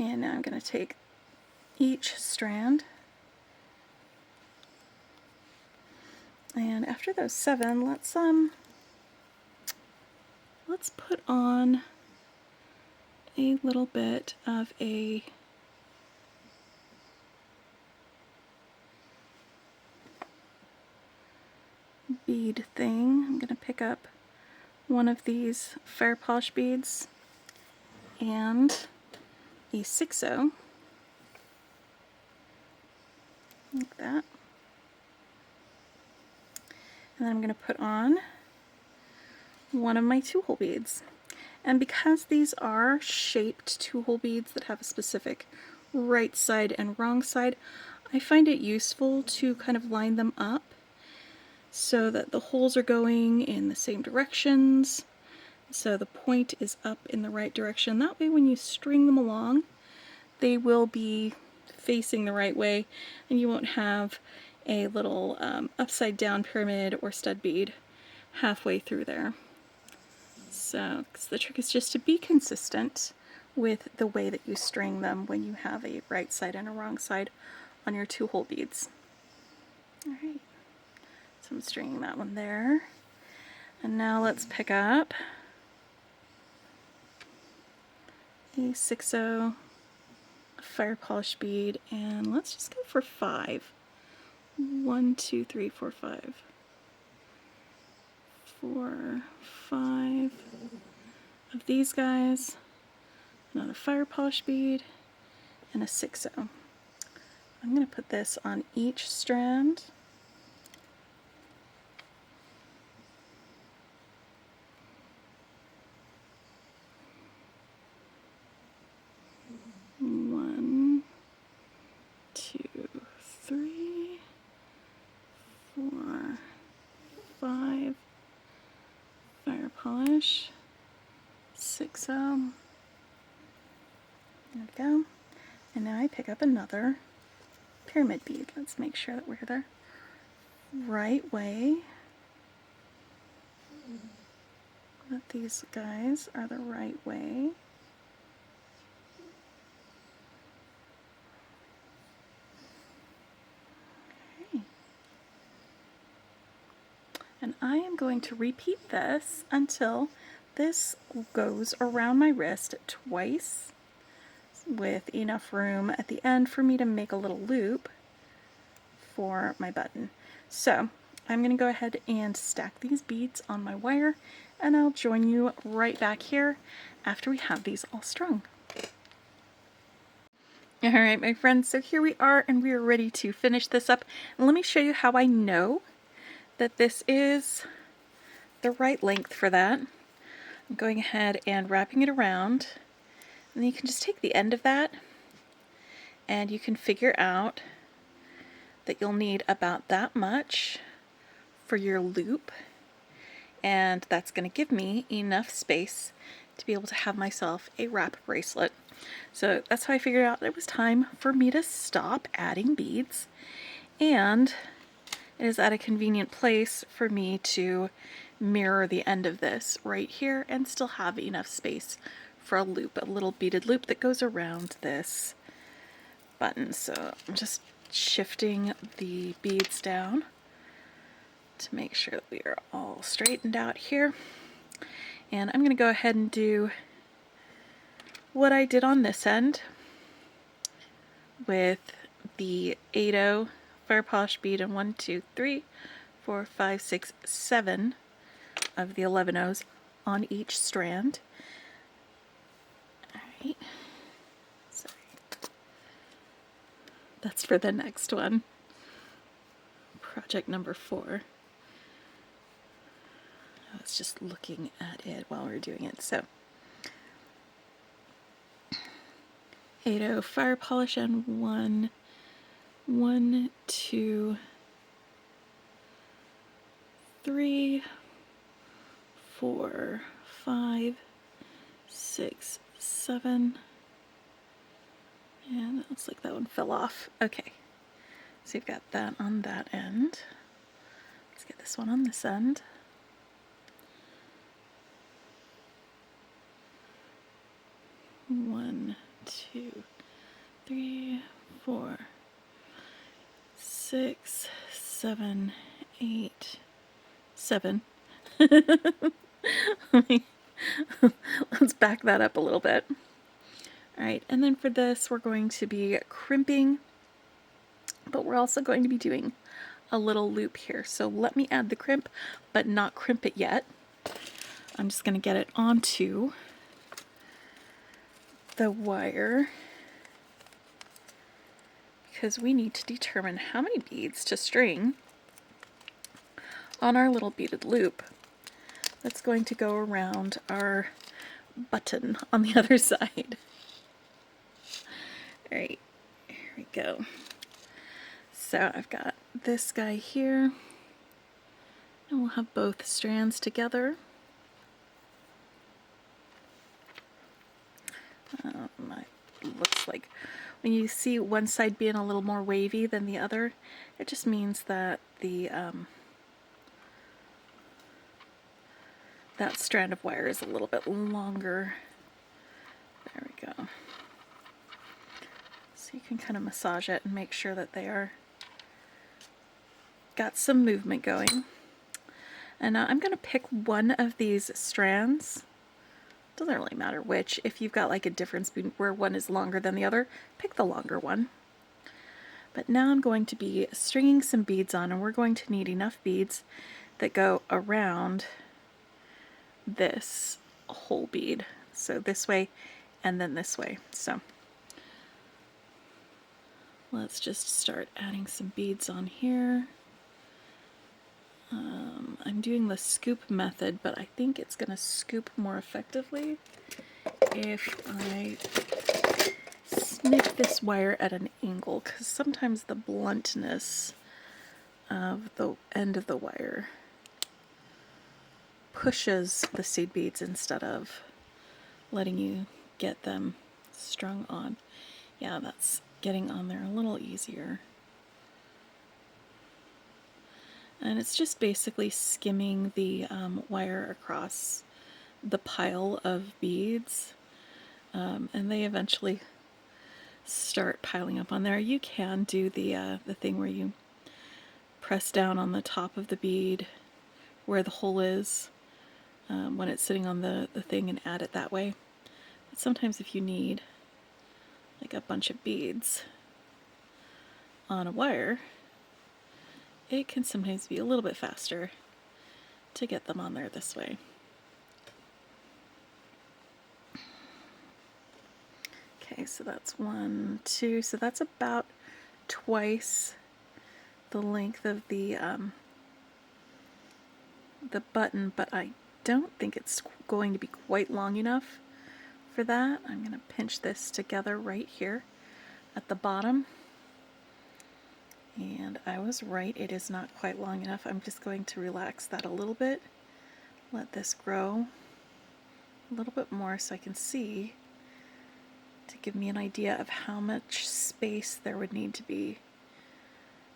Speaker 1: And now I'm going to take each strand, and after those 7, let's put on a little bit of a bead thing. I'm going to pick up one of these fair polish beads and a 6/0, like that. And then I'm going to put on one of my 2-hole beads. And because these are shaped 2-hole beads that have a specific right side and wrong side, I find it useful to kind of line them up so that the holes are going in the same directions, so the point is up in the right direction. That way when you string them along, they will be facing the right way and you won't have a little upside down pyramid or stud bead halfway through there. So the trick is just to be consistent with the way that you string them when you have a right side and a wrong side on your 2-hole beads. Alright, so I'm stringing that one there. And now let's pick up a 6/0 fire polish bead, and let's just go for 5. 1, 2, 3, 4, 5. 4, 5 of these guys, another fire polish bead, and a 6/0. I'm going to put this on each strand. One, 2, 3, 4, 5, fire polish, 6/0. There we go. And now I pick up another pyramid bead. Let's make sure that we're the right way. That these guys are the right way. Okay. And I am going to repeat this until this goes around my wrist twice, with enough room at the end for me to make a little loop for my button. So I'm going to go ahead and stack these beads on my wire, and I'll join you right back here after we have these all strung. Alright my friends, so here we are and we are ready to finish this up. And let me show you how I know that this is the right length for that. I'm going ahead and wrapping it around, and then you can just take the end of that and you can figure out that you'll need about that much for your loop, and that's going to give me enough space to be able to have myself a wrap bracelet. So that's how I figured out it was time for me to stop adding beads, And it is at a convenient place for me to mirror the end of this right here and still have enough space for a loop, a little beaded loop that goes around this button. So I'm just shifting the beads down to make sure that we are all straightened out here. And I'm going to go ahead and do what I did on this end with the 8/0 fire polish bead and 1, 2, 3, 4, 5, 6, 7 of the 11/0s on each strand. All right. Sorry. That's for the next one. Project number 4. I was just looking at it while we were doing it. So 8/0 fire polish and 1, 2, 3, 4, 5, 6, 7. And it looks like that one fell off. Okay, so you've got that on that end. Let's get this one on this end. One, 2, 3, 4, 6, 7, 8, 7. Let's back that up a little bit. All right, and then for this, we're going to be crimping, but we're also going to be doing a little loop here. So let me add the crimp, but not crimp it yet. I'm just going to get it onto the wire because we need to determine how many beads to string on our little beaded loop that's going to go around our button on the other side. All right, here we go. So I've got this guy here, and we'll have both strands together. It looks like when you see one side being a little more wavy than the other, it just means that the that strand of wire is a little bit longer. There we go. So you can kind of massage it and make sure that they are got some movement going. And now I'm going to pick one of these strands. Doesn't really matter which. If you've got like a difference where one is longer than the other, pick the longer one. But now I'm going to be stringing some beads on, and we're going to need enough beads that go around this whole bead. So this way and then this way. So let's just start adding some beads on here. I'm doing the scoop method, but I think it's going to scoop more effectively if I snip this wire at an angle, because sometimes the bluntness of the end of the wire pushes the seed beads instead of letting you get them strung on. Yeah, that's getting on there a little easier. And it's just basically skimming the wire across the pile of beads, and they eventually start piling up on there. You can do the thing where you press down on the top of the bead where the hole is when it's sitting on the thing and add it that way. But sometimes if you need like a bunch of beads on a wire, it can sometimes be a little bit faster to get them on there this way. Okay, so that's 1, 2, so that's about twice the length of the button, but I don't think it's going to be quite long enough for that. I'm going to pinch this together right here at the bottom. And I was right, it is not quite long enough. I'm just going to relax that a little bit, let this grow a little bit more so I can see, to give me an idea of how much space there would need to be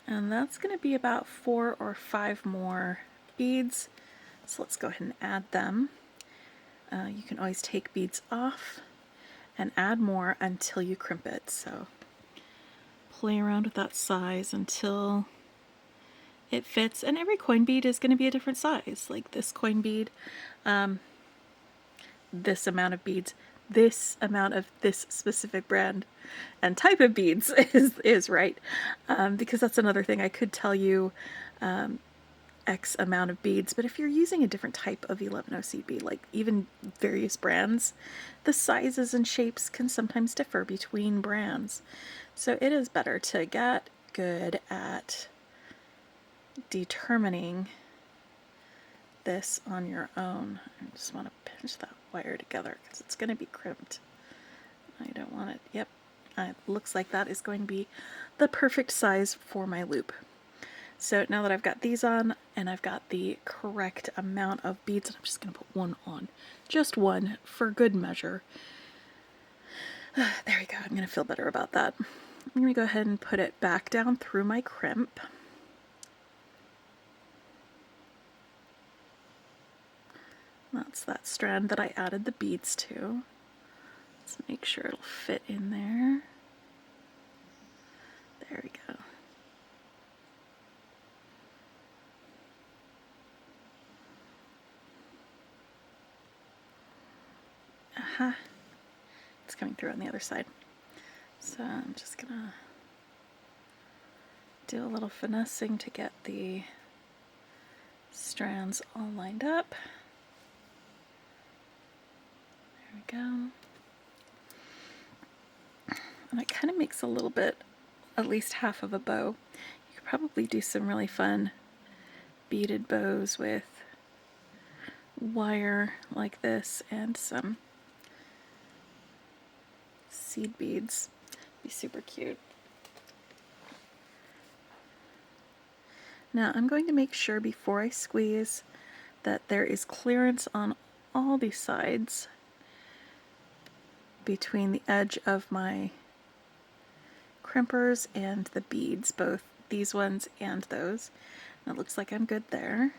Speaker 1: And that's going to be about 4 or 5 more beads. So let's go ahead and add them. You can always take beads off and add more until you crimp it. So play around with that size until it fits. And every coin bead is going to be a different size. Like this coin bead, this amount of beads, this amount of this specific brand and type of beads is right. Because that's another thing. I could tell you X amount of beads, but if you're using a different type of 11 seed bead, like even various brands, the sizes and shapes can sometimes differ between brands. So it is better to get good at determining this on your own. I just want to pinch that wire together because it's going to be crimped. I don't want it. Yep, it looks like that is going to be the perfect size for my loop. So now that I've got these on and I've got the correct amount of beads, I'm just going to put one on. Just one for good measure. There we go. I'm going to feel better about that. I'm going to go ahead and put it back down through my crimp. That's that strand that I added the beads to. Let's make sure it'll fit in there. There we go. It's coming through on the other side. So I'm just gonna do a little finessing to get the strands all lined up. There we go. And it kind of makes a little bit, at least half of a bow. You could probably do some really fun beaded bows with wire like this and some seed beads. Be super cute. Now I'm going to make sure before I squeeze that there is clearance on all these sides between the edge of my crimpers and the beads, both these ones and those. And it looks like I'm good there.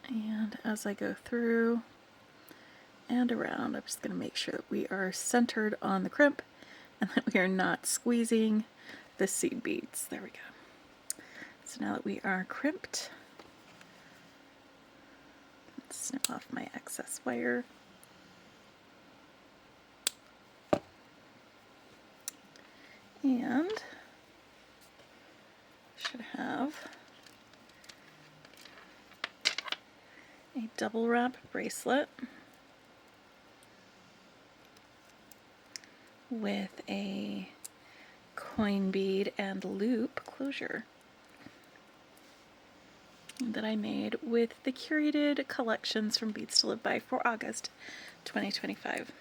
Speaker 1: And as I go through and around, I'm just going to make sure that we are centered on the crimp and that we are not squeezing the seed beads. There we go. So now that we are crimped, let's snip off my excess wire. And should have a double wrap bracelet with a coin bead and loop closure that I made with the Curated Collections from Beads to Live By for August 2025.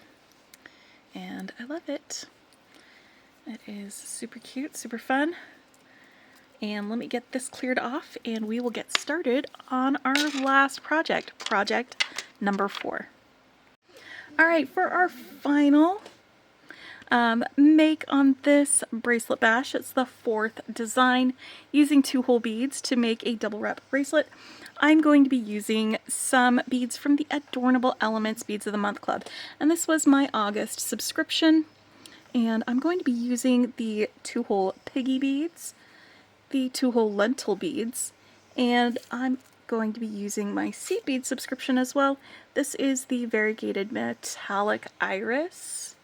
Speaker 1: And I love it. It is super cute, super fun. And let me get this cleared off and we will get started on our last project, project number 4. All right, for our final make on this Bracelet Bash, it's the 4th design using 2-hole beads to make a double wrap bracelet. I'm going to be using some beads from the Adornable Elements Beads of the Month Club. And this was my August subscription. And I'm going to be using the 2-hole piggy beads, the 2-hole lentil beads, and I'm going to be using my seed bead subscription as well. This is the variegated metallic iris.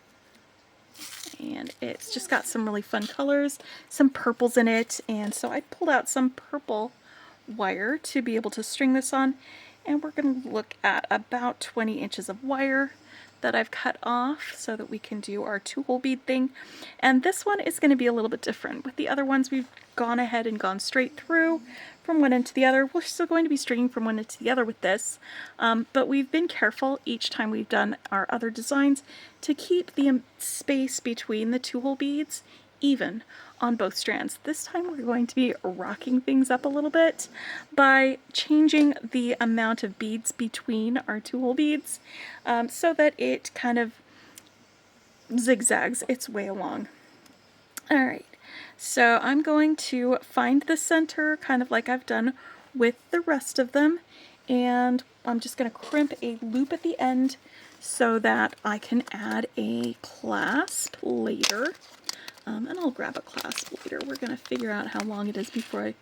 Speaker 1: And it's just got some really fun colors, some purples in it, and so I pulled out some purple wire to be able to string this on, and we're going to look at about 20 inches of wire that I've cut off so that we can do our 2-hole bead thing. And this one is going to be a little bit different. With the other ones, we've gone ahead and gone straight through from one end to the other. We're still going to be stringing from one end to the other with this, but we've been careful each time we've done our other designs to keep the space between the 2-hole beads even on both strands. This time we're going to be rocking things up a little bit by changing the amount of beads between our 2-hole beads so that it kind of zigzags its way along. All right, So I'm going to find the center, kind of like I've done with the rest of them, and I'm just going to crimp a loop at the end so that I can add a clasp later. And I'll grab a clasp later. We're going to figure out how long it is before I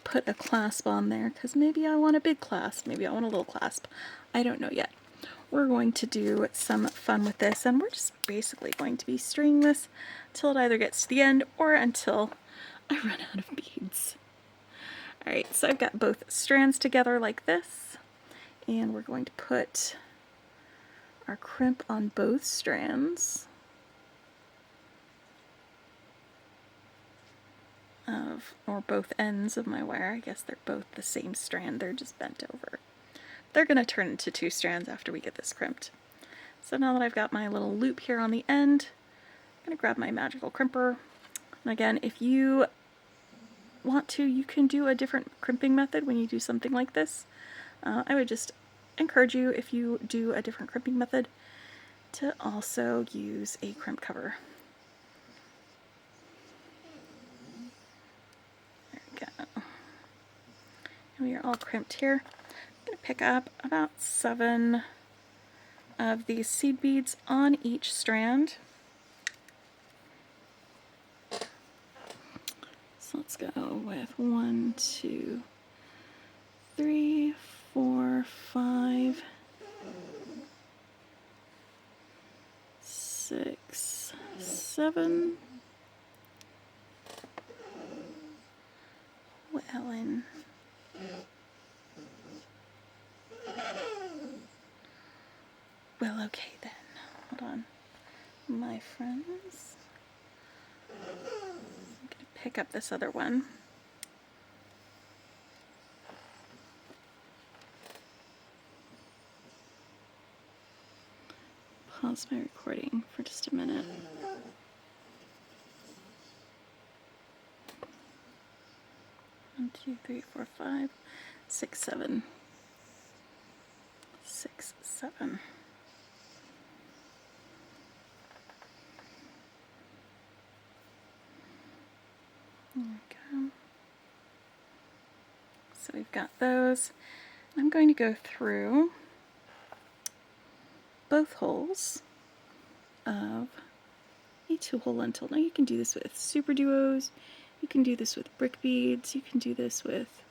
Speaker 1: put a clasp on there, because maybe I want a big clasp, maybe I want a little clasp. I don't know yet. We're going to do some fun with this, and we're just basically going to be stringing this until it either gets to the end or until I run out of beads. Alright, so I've got both strands together like this, and we're going to put our crimp on both strands or both ends of my wire. I guess they're both the same strand, they're just bent over. They're going to turn into two strands after we get this crimped. So now that I've got my little loop here on the end, I'm going to grab my magical crimper. And again, if you want to, you can do a different crimping method when you do something like this. I would just encourage you, if you do a different crimping method, to also use a crimp cover. There we go. And we are all crimped here. I'm going to pick up about 7 of these seed beads on each strand. So let's go with 1, 2, 3, 4, 5, 6, 7. Well, and well, okay then. Hold on, my friends. I'm gonna pick up this other one. Pause my recording for just a minute. One, 2, 3, 4, 5, 6, 7. 6, 7. There we go. So we've got those. I'm going to go through both holes of a 2-hole lentil. Now you can do this with super duos, you can do this with brick beads, you can do this with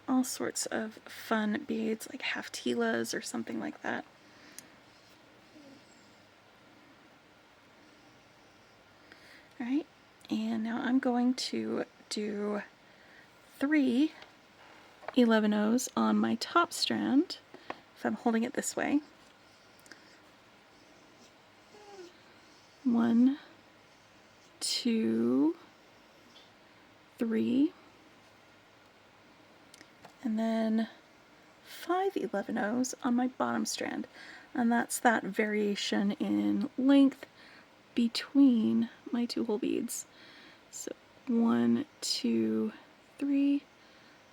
Speaker 1: all sorts of fun beads like half tilas or something like that. Alright, and now I'm going to do 3 11-O's on my top strand, if I'm holding it this way. 1, 2, 3, and then 5 11-O's on my bottom strand, and that's that variation in length between my 2-hole beads. So 1, 2, 3,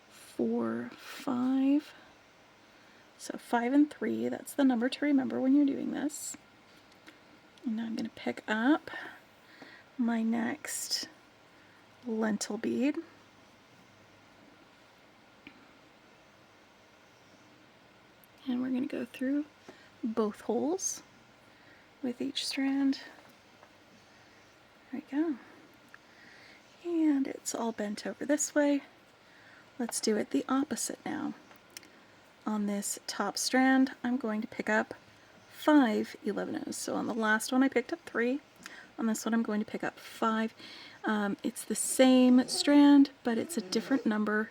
Speaker 1: 4, 5. So 5 and 3, that's the number to remember when you're doing this. And now I'm going to pick up my next lentil bead. And we're going to go through both holes with each strand. There we go. And it's all bent over this way. Let's do it the opposite now. On this top strand, I'm going to pick up 5 11-O's. So on the last one I picked up 3. On this one I'm going to pick up 5. It's the same strand, but it's a different number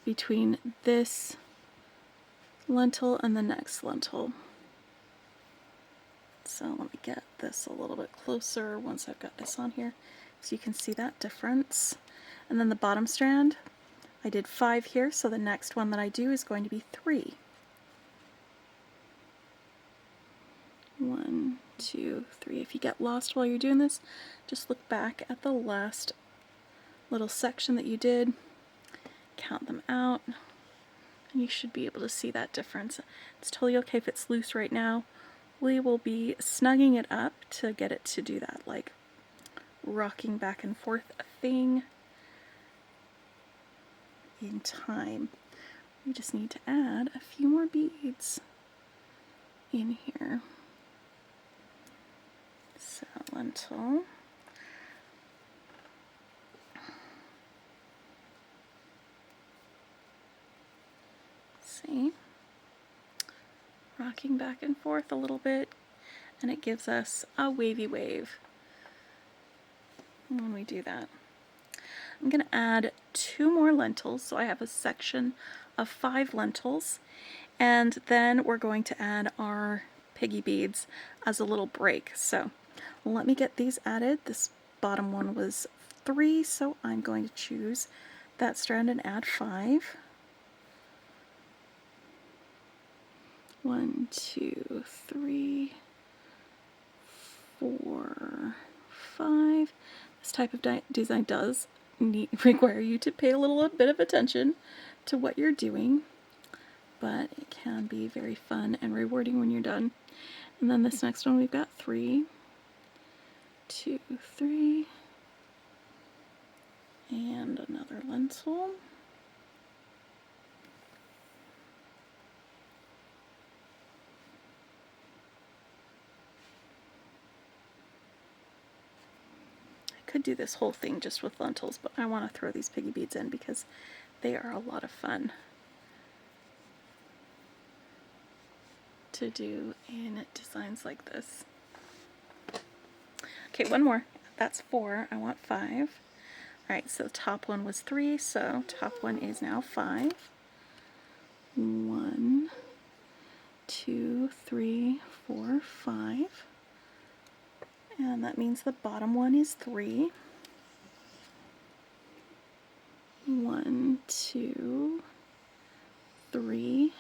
Speaker 1: between this lentil and the next lentil. So let me get this a little bit closer once I've got this on here, so you can see that difference. And then the bottom strand, I did 5 here, so the next one that I do is going to be 3. 1, 2, 3. If you get lost while you're doing this, just look back at the last little section that you did, count them out, and you should be able to see that difference. It's totally okay if it's loose right now. We will be snugging it up to get it to do that like rocking back and forth thing in time. We just need to add a few more beads in here. So lentil. See? Rocking back and forth a little bit, and it gives us a wavy wave when we do that. I'm going to add 2 more lentils, so I have a section of 5 lentils, and then we're going to add our piggy beads as a little break. So let me get these added. This bottom one was 3, so I'm going to choose that strand and add 5. 1, 2, 3, 4, 5. This type of design does require you to pay a little bit of attention to what you're doing, but it can be very fun and rewarding when you're done. And then this next one, we've got 3, 2, 3, and another lentil. Could do this whole thing just with lentils, but I want to throw these piggy beads in because they are a lot of fun to do in designs like this. Okay, one more. That's 4. I want 5. Alright, so the top one was 3, so top one is now 5. 1, 2, 3, 4, 5. And that means the bottom one is 3. 1, 2, 3.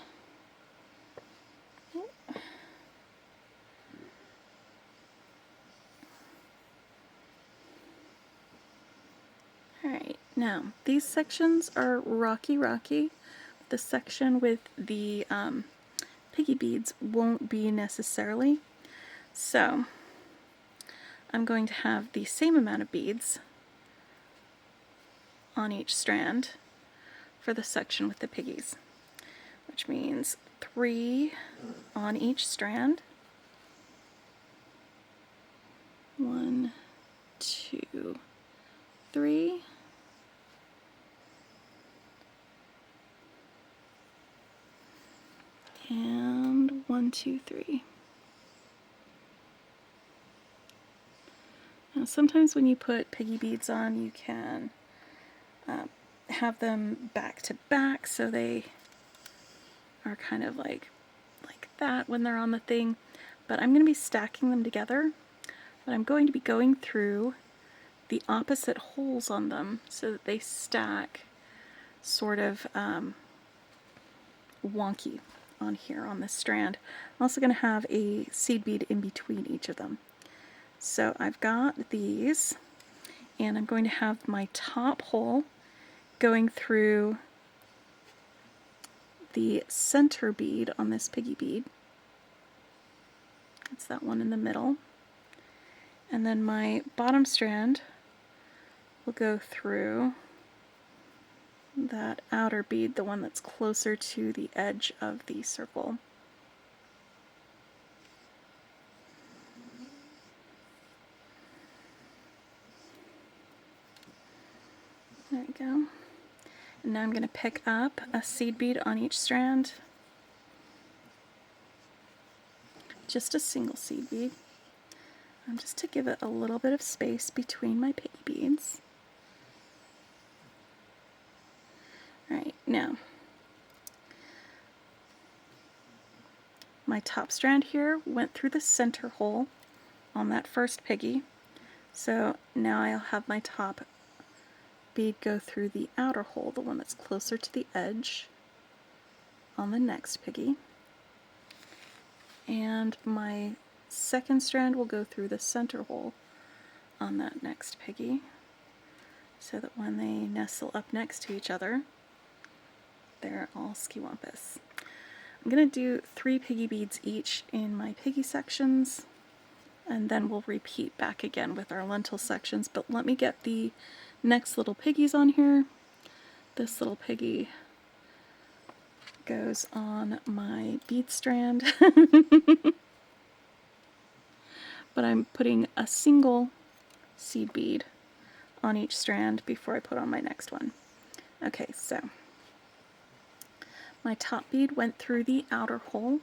Speaker 1: Alright, now these sections are rocky. The section with the piggy beads won't be necessarily. So I'm going to have the same amount of beads on each strand for the section with the piggies, which means 3 on each strand. 1, 2, 3. And 1, 2, 3. Now sometimes when you put piggy beads on, you can have them back to back, so they are kind of like that when they're on the thing. But I'm going to be stacking them together, but I'm going to be going through the opposite holes on them so that they stack sort of wonky on here on this strand. I'm also going to have a seed bead in between each of them. So I've got these, and I'm going to have my top hole going through the center bead on this piggy bead. That's that one in the middle. And then my bottom strand will go through that outer bead, the one that's closer to the edge of the circle. There we go. And now I'm going to pick up a seed bead on each strand. Just a single seed bead. Just to give it a little bit of space between my piggy beads. Alright, now my top strand here went through the center hole on that first piggy. So now I'll have my top bead go through the outer hole, the one that's closer to the edge, on the next piggy. And my second strand will go through the center hole on that next piggy, so that when they nestle up next to each other, they're all skiwampus. I'm going to do 3 piggy beads each in my piggy sections. and then we'll repeat back again with our lentil sections. But let me get the next little piggies on here. This little piggy goes on my bead strand. But I'm putting a single seed bead on each strand before I put on my next one. Okay, so my top bead went through the outer hole,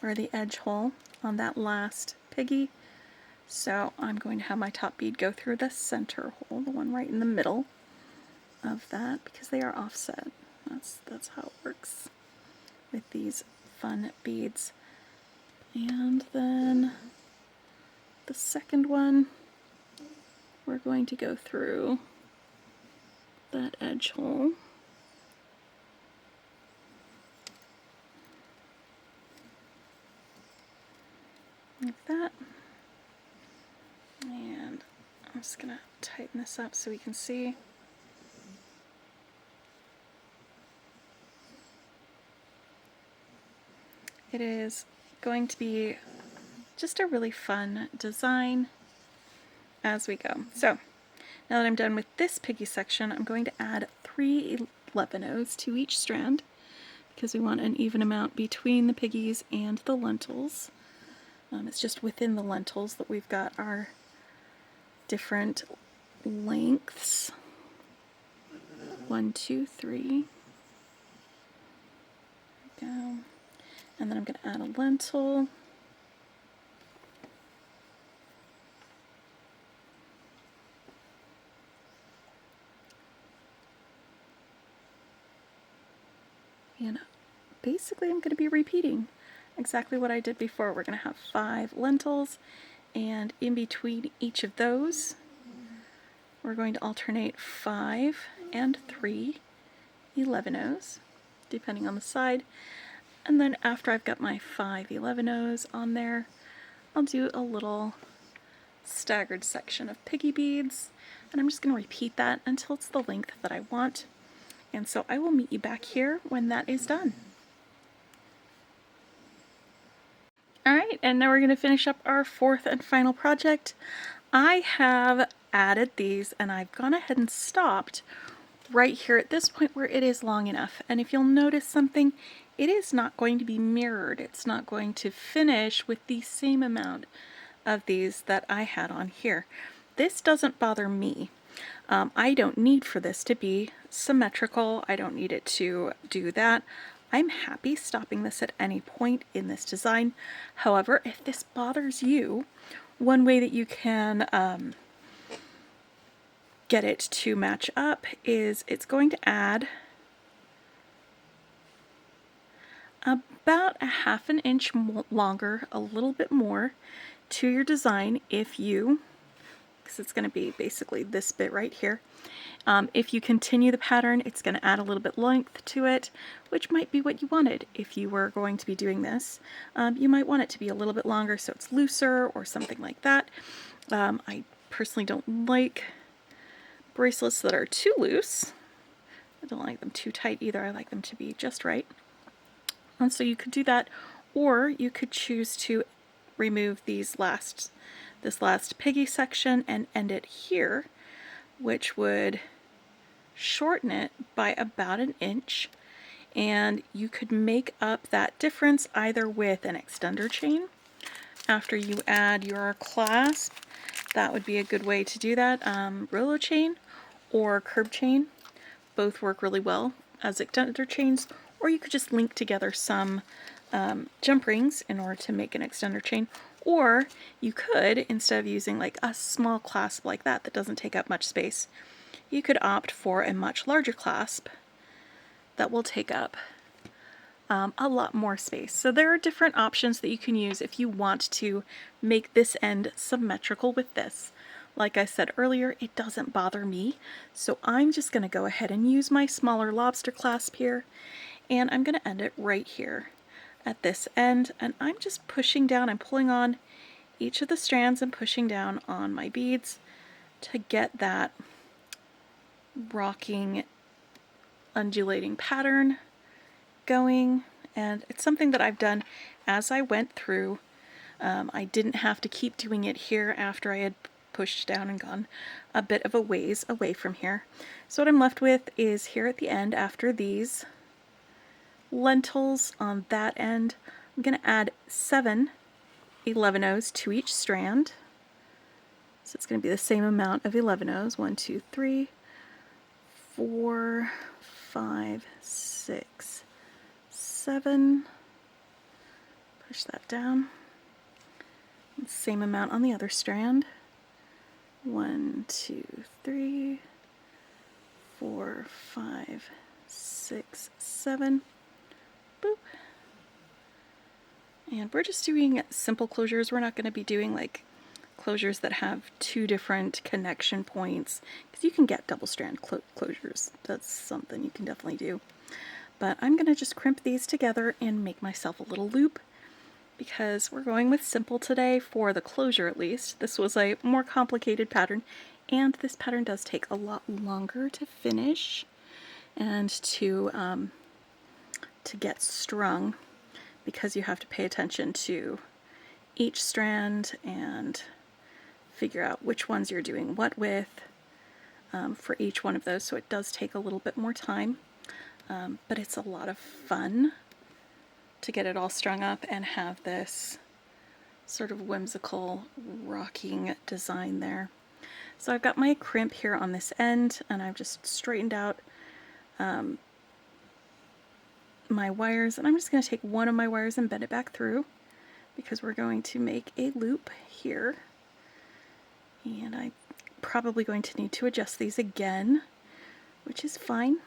Speaker 1: or the edge hole, on that last piggy. So I'm going to have my top bead go through the center hole, the one right in the middle of that, because they are offset. That's how it works with these fun beads. And then the second one, we're going to go through that edge hole. Like that. And I'm just going to tighten this up so we can see. It is going to be just a really fun design as we go. So now that I'm done with this piggy section, I'm going to add 3 11-ohs to each strand because we want an even amount between the piggies and the lentils. It's just within the lentils that we've got our different lengths. 1, 2, 3. There we go. And then I'm going to add a lentil. And basically I'm going to be repeating exactly what I did before. We're going to have 5 lentils, and in between each of those we're going to alternate 5 and 3 11-ohs, depending on the side. And then after I've got my 5 11-ohs on there, I'll do a little staggered section of piggy beads, and I'm just going to repeat that until it's the length that I want. And so I will meet you back here when that is done. Alright, and now we're going to finish up our 4th and final project. I have added these, and I've gone ahead and stopped right here at this point where it is long enough. And if you'll notice something, it is not going to be mirrored. It's not going to finish with the same amount of these that I had on here. This doesn't bother me. I don't need for this to be symmetrical. I don't need it to do that. I'm happy stopping this at any point in this design. However, if this bothers you, one way that you can get it to match up is it's going to add about a 1/2 inch longer, a little bit more, to your design if you, because it's going to be basically this bit right here. If you continue the pattern, it's going to add a little bit length to it, which might be what you wanted. If you were going to be doing this, you might want it to be a little bit longer so it's looser or something like that. I personally don't like bracelets that are too loose. I don't like them too tight either. I like them to be just right. And so you could do that, or you could choose to remove this last piggy section and end it here, which would shorten it by about 1 inch. And you could make up that difference either with an extender chain after you add your clasp. That would be a good way to do that. Rolo chain or curb chain both work really well as extender chains, or you could just link together some jump rings in order to make an extender chain. Or you could, instead of using like a small clasp like that doesn't take up much space, you could opt for a much larger clasp that will take up a lot more space. So there are different options that you can use if you want to make this end symmetrical with this. Like I said earlier, it doesn't bother me, so I'm just going to go ahead and use my smaller lobster clasp here, and I'm going to end it right here at this end, and I'm just pushing down. I'm pulling on each of the strands and pushing down on my beads to get that rocking, undulating pattern going. And it's something that I've done as I went through I didn't have to keep doing it here after I had pushed down and gone a bit of a ways away from here. So what I'm left with is here at the end, after these lentils on that end, I'm going to add 7 11-Os to each strand. So it's going to be the same amount of 11-Os. 1, 2, 3, 4, 5, 6, 7. Push that down. Same amount on the other strand. 1, 2, 3, 4, 5, 6, 7. Boop. And we're just doing simple closures. We're not going to be doing like closures that have 2 different connection points, because you can get double strand closures. That's something you can definitely do. But I'm going to just crimp these together and make myself a little loop, because we're going with simple today for the closure at least. This was a more complicated pattern, and this pattern does take a lot longer to finish and to get strung, because you have to pay attention to each strand and figure out which ones you're doing what with for each one of those. So it does take a little bit more time, but it's a lot of fun to get it all strung up and have this sort of whimsical rocking design there. So I've got my crimp here on this end, and I've just straightened out my wires, and I'm just going to take one of my wires and bend it back through, because we're going to make a loop here, and I'm probably going to need to adjust these again, which is fine.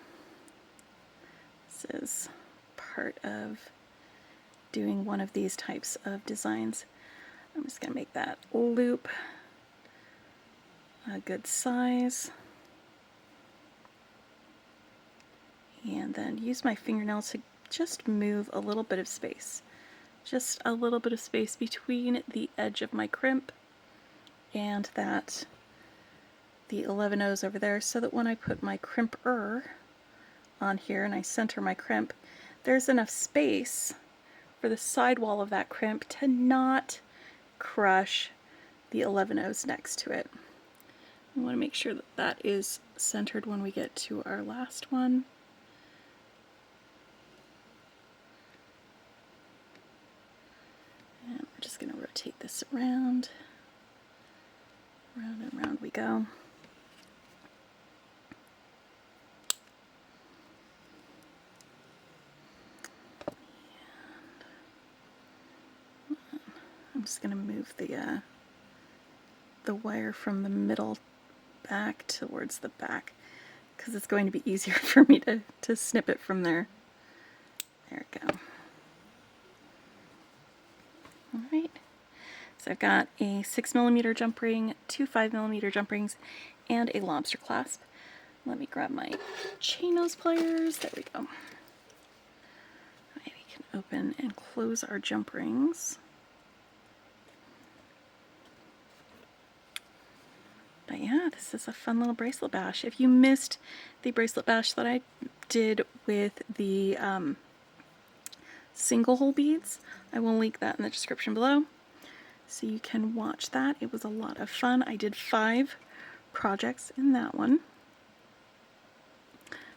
Speaker 1: This is part of doing one of these types of designs. I'm just going to make that loop a good size, and then use my fingernail to just move a little bit of space. Just a little bit of space between the edge of my crimp and that the 11-Os over there, so that when I put my crimper on here and I center my crimp, there's enough space for the sidewall of that crimp to not crush the 11-Os next to it. We want to make sure that that is centered when we get to our last one. And we're just going to rotate this around. Round and round we go. I'm just going to move the wire from the middle back towards the back, because it's going to be easier for me to snip it from there. There we go. Alright, so I've got a 6mm jump ring, 2 5mm jump rings, and a lobster clasp. Let me grab my chain nose pliers. There we go. Alright, we can open and close our jump rings. But yeah, this is a fun little bracelet bash. If you missed the bracelet bash that I did with the single hole beads, I will link that in the description below, so you can watch that. It was a lot of fun. I did 5 projects in that one.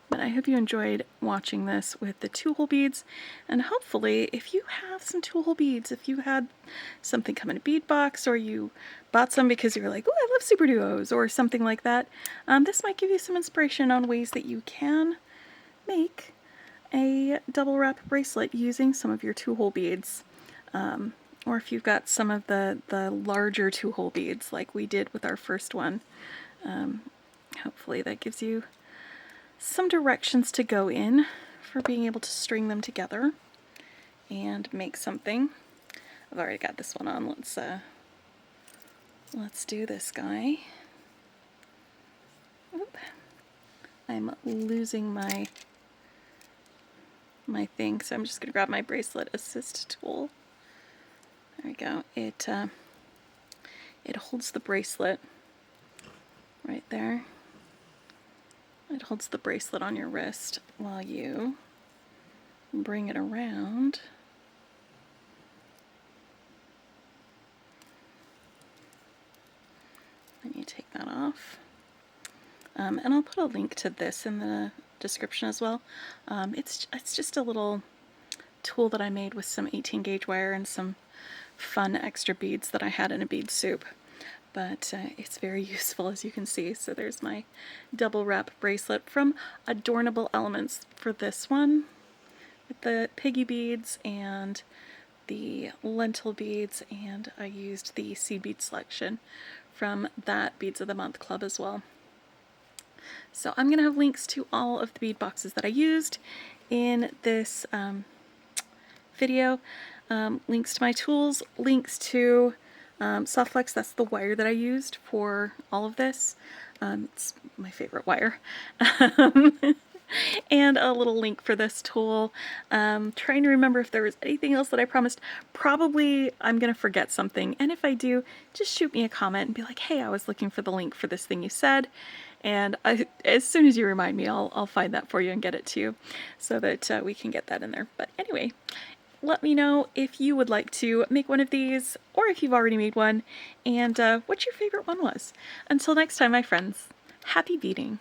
Speaker 1: But I hope you enjoyed watching this with the 2-hole beads, and hopefully if you have some 2-hole beads, if you had something come in a bead box, or you bought some because you were like, oh, I love super duos, or something like that, this might give you some inspiration on ways that you can make a double wrap bracelet using some of your 2-hole beads. Or if you've got some of the larger 2-hole beads like we did with our first one, hopefully that gives you some directions to go in for being able to string them together and make something. I've already got this one on. Let's do this guy. Oop. I'm losing my thing, so I'm just gonna grab my bracelet assist tool. There we go. It holds the bracelet right there. It holds the bracelet on your wrist while you bring it around off. And I'll put a link to this in the description as well. It's just a little tool that I made with some 18 gauge wire and some fun extra beads that I had in a bead soup. But it's very useful, as you can see. So there's my double wrap bracelet from Adornable Elements for this one, with the piggy beads and the lentil beads, and I used the seed bead selection from that Beads of the Month club as well. So I'm going to have links to all of the bead boxes that I used in this video, links to my tools, links to Soft Flex. That's the wire that I used for all of this. It's my favorite wire. And a little link for this tool. Trying to remember if there was anything else that I promised. Probably I'm going to forget something, and if I do, just shoot me a comment and be like, hey, I was looking for the link for this thing you said, and as soon as you remind me, I'll find that for you and get it to you so that we can get that in there. But anyway, let me know if you would like to make one of these, or if you've already made one, and what your favorite one was. Until next time, my friends, happy beading!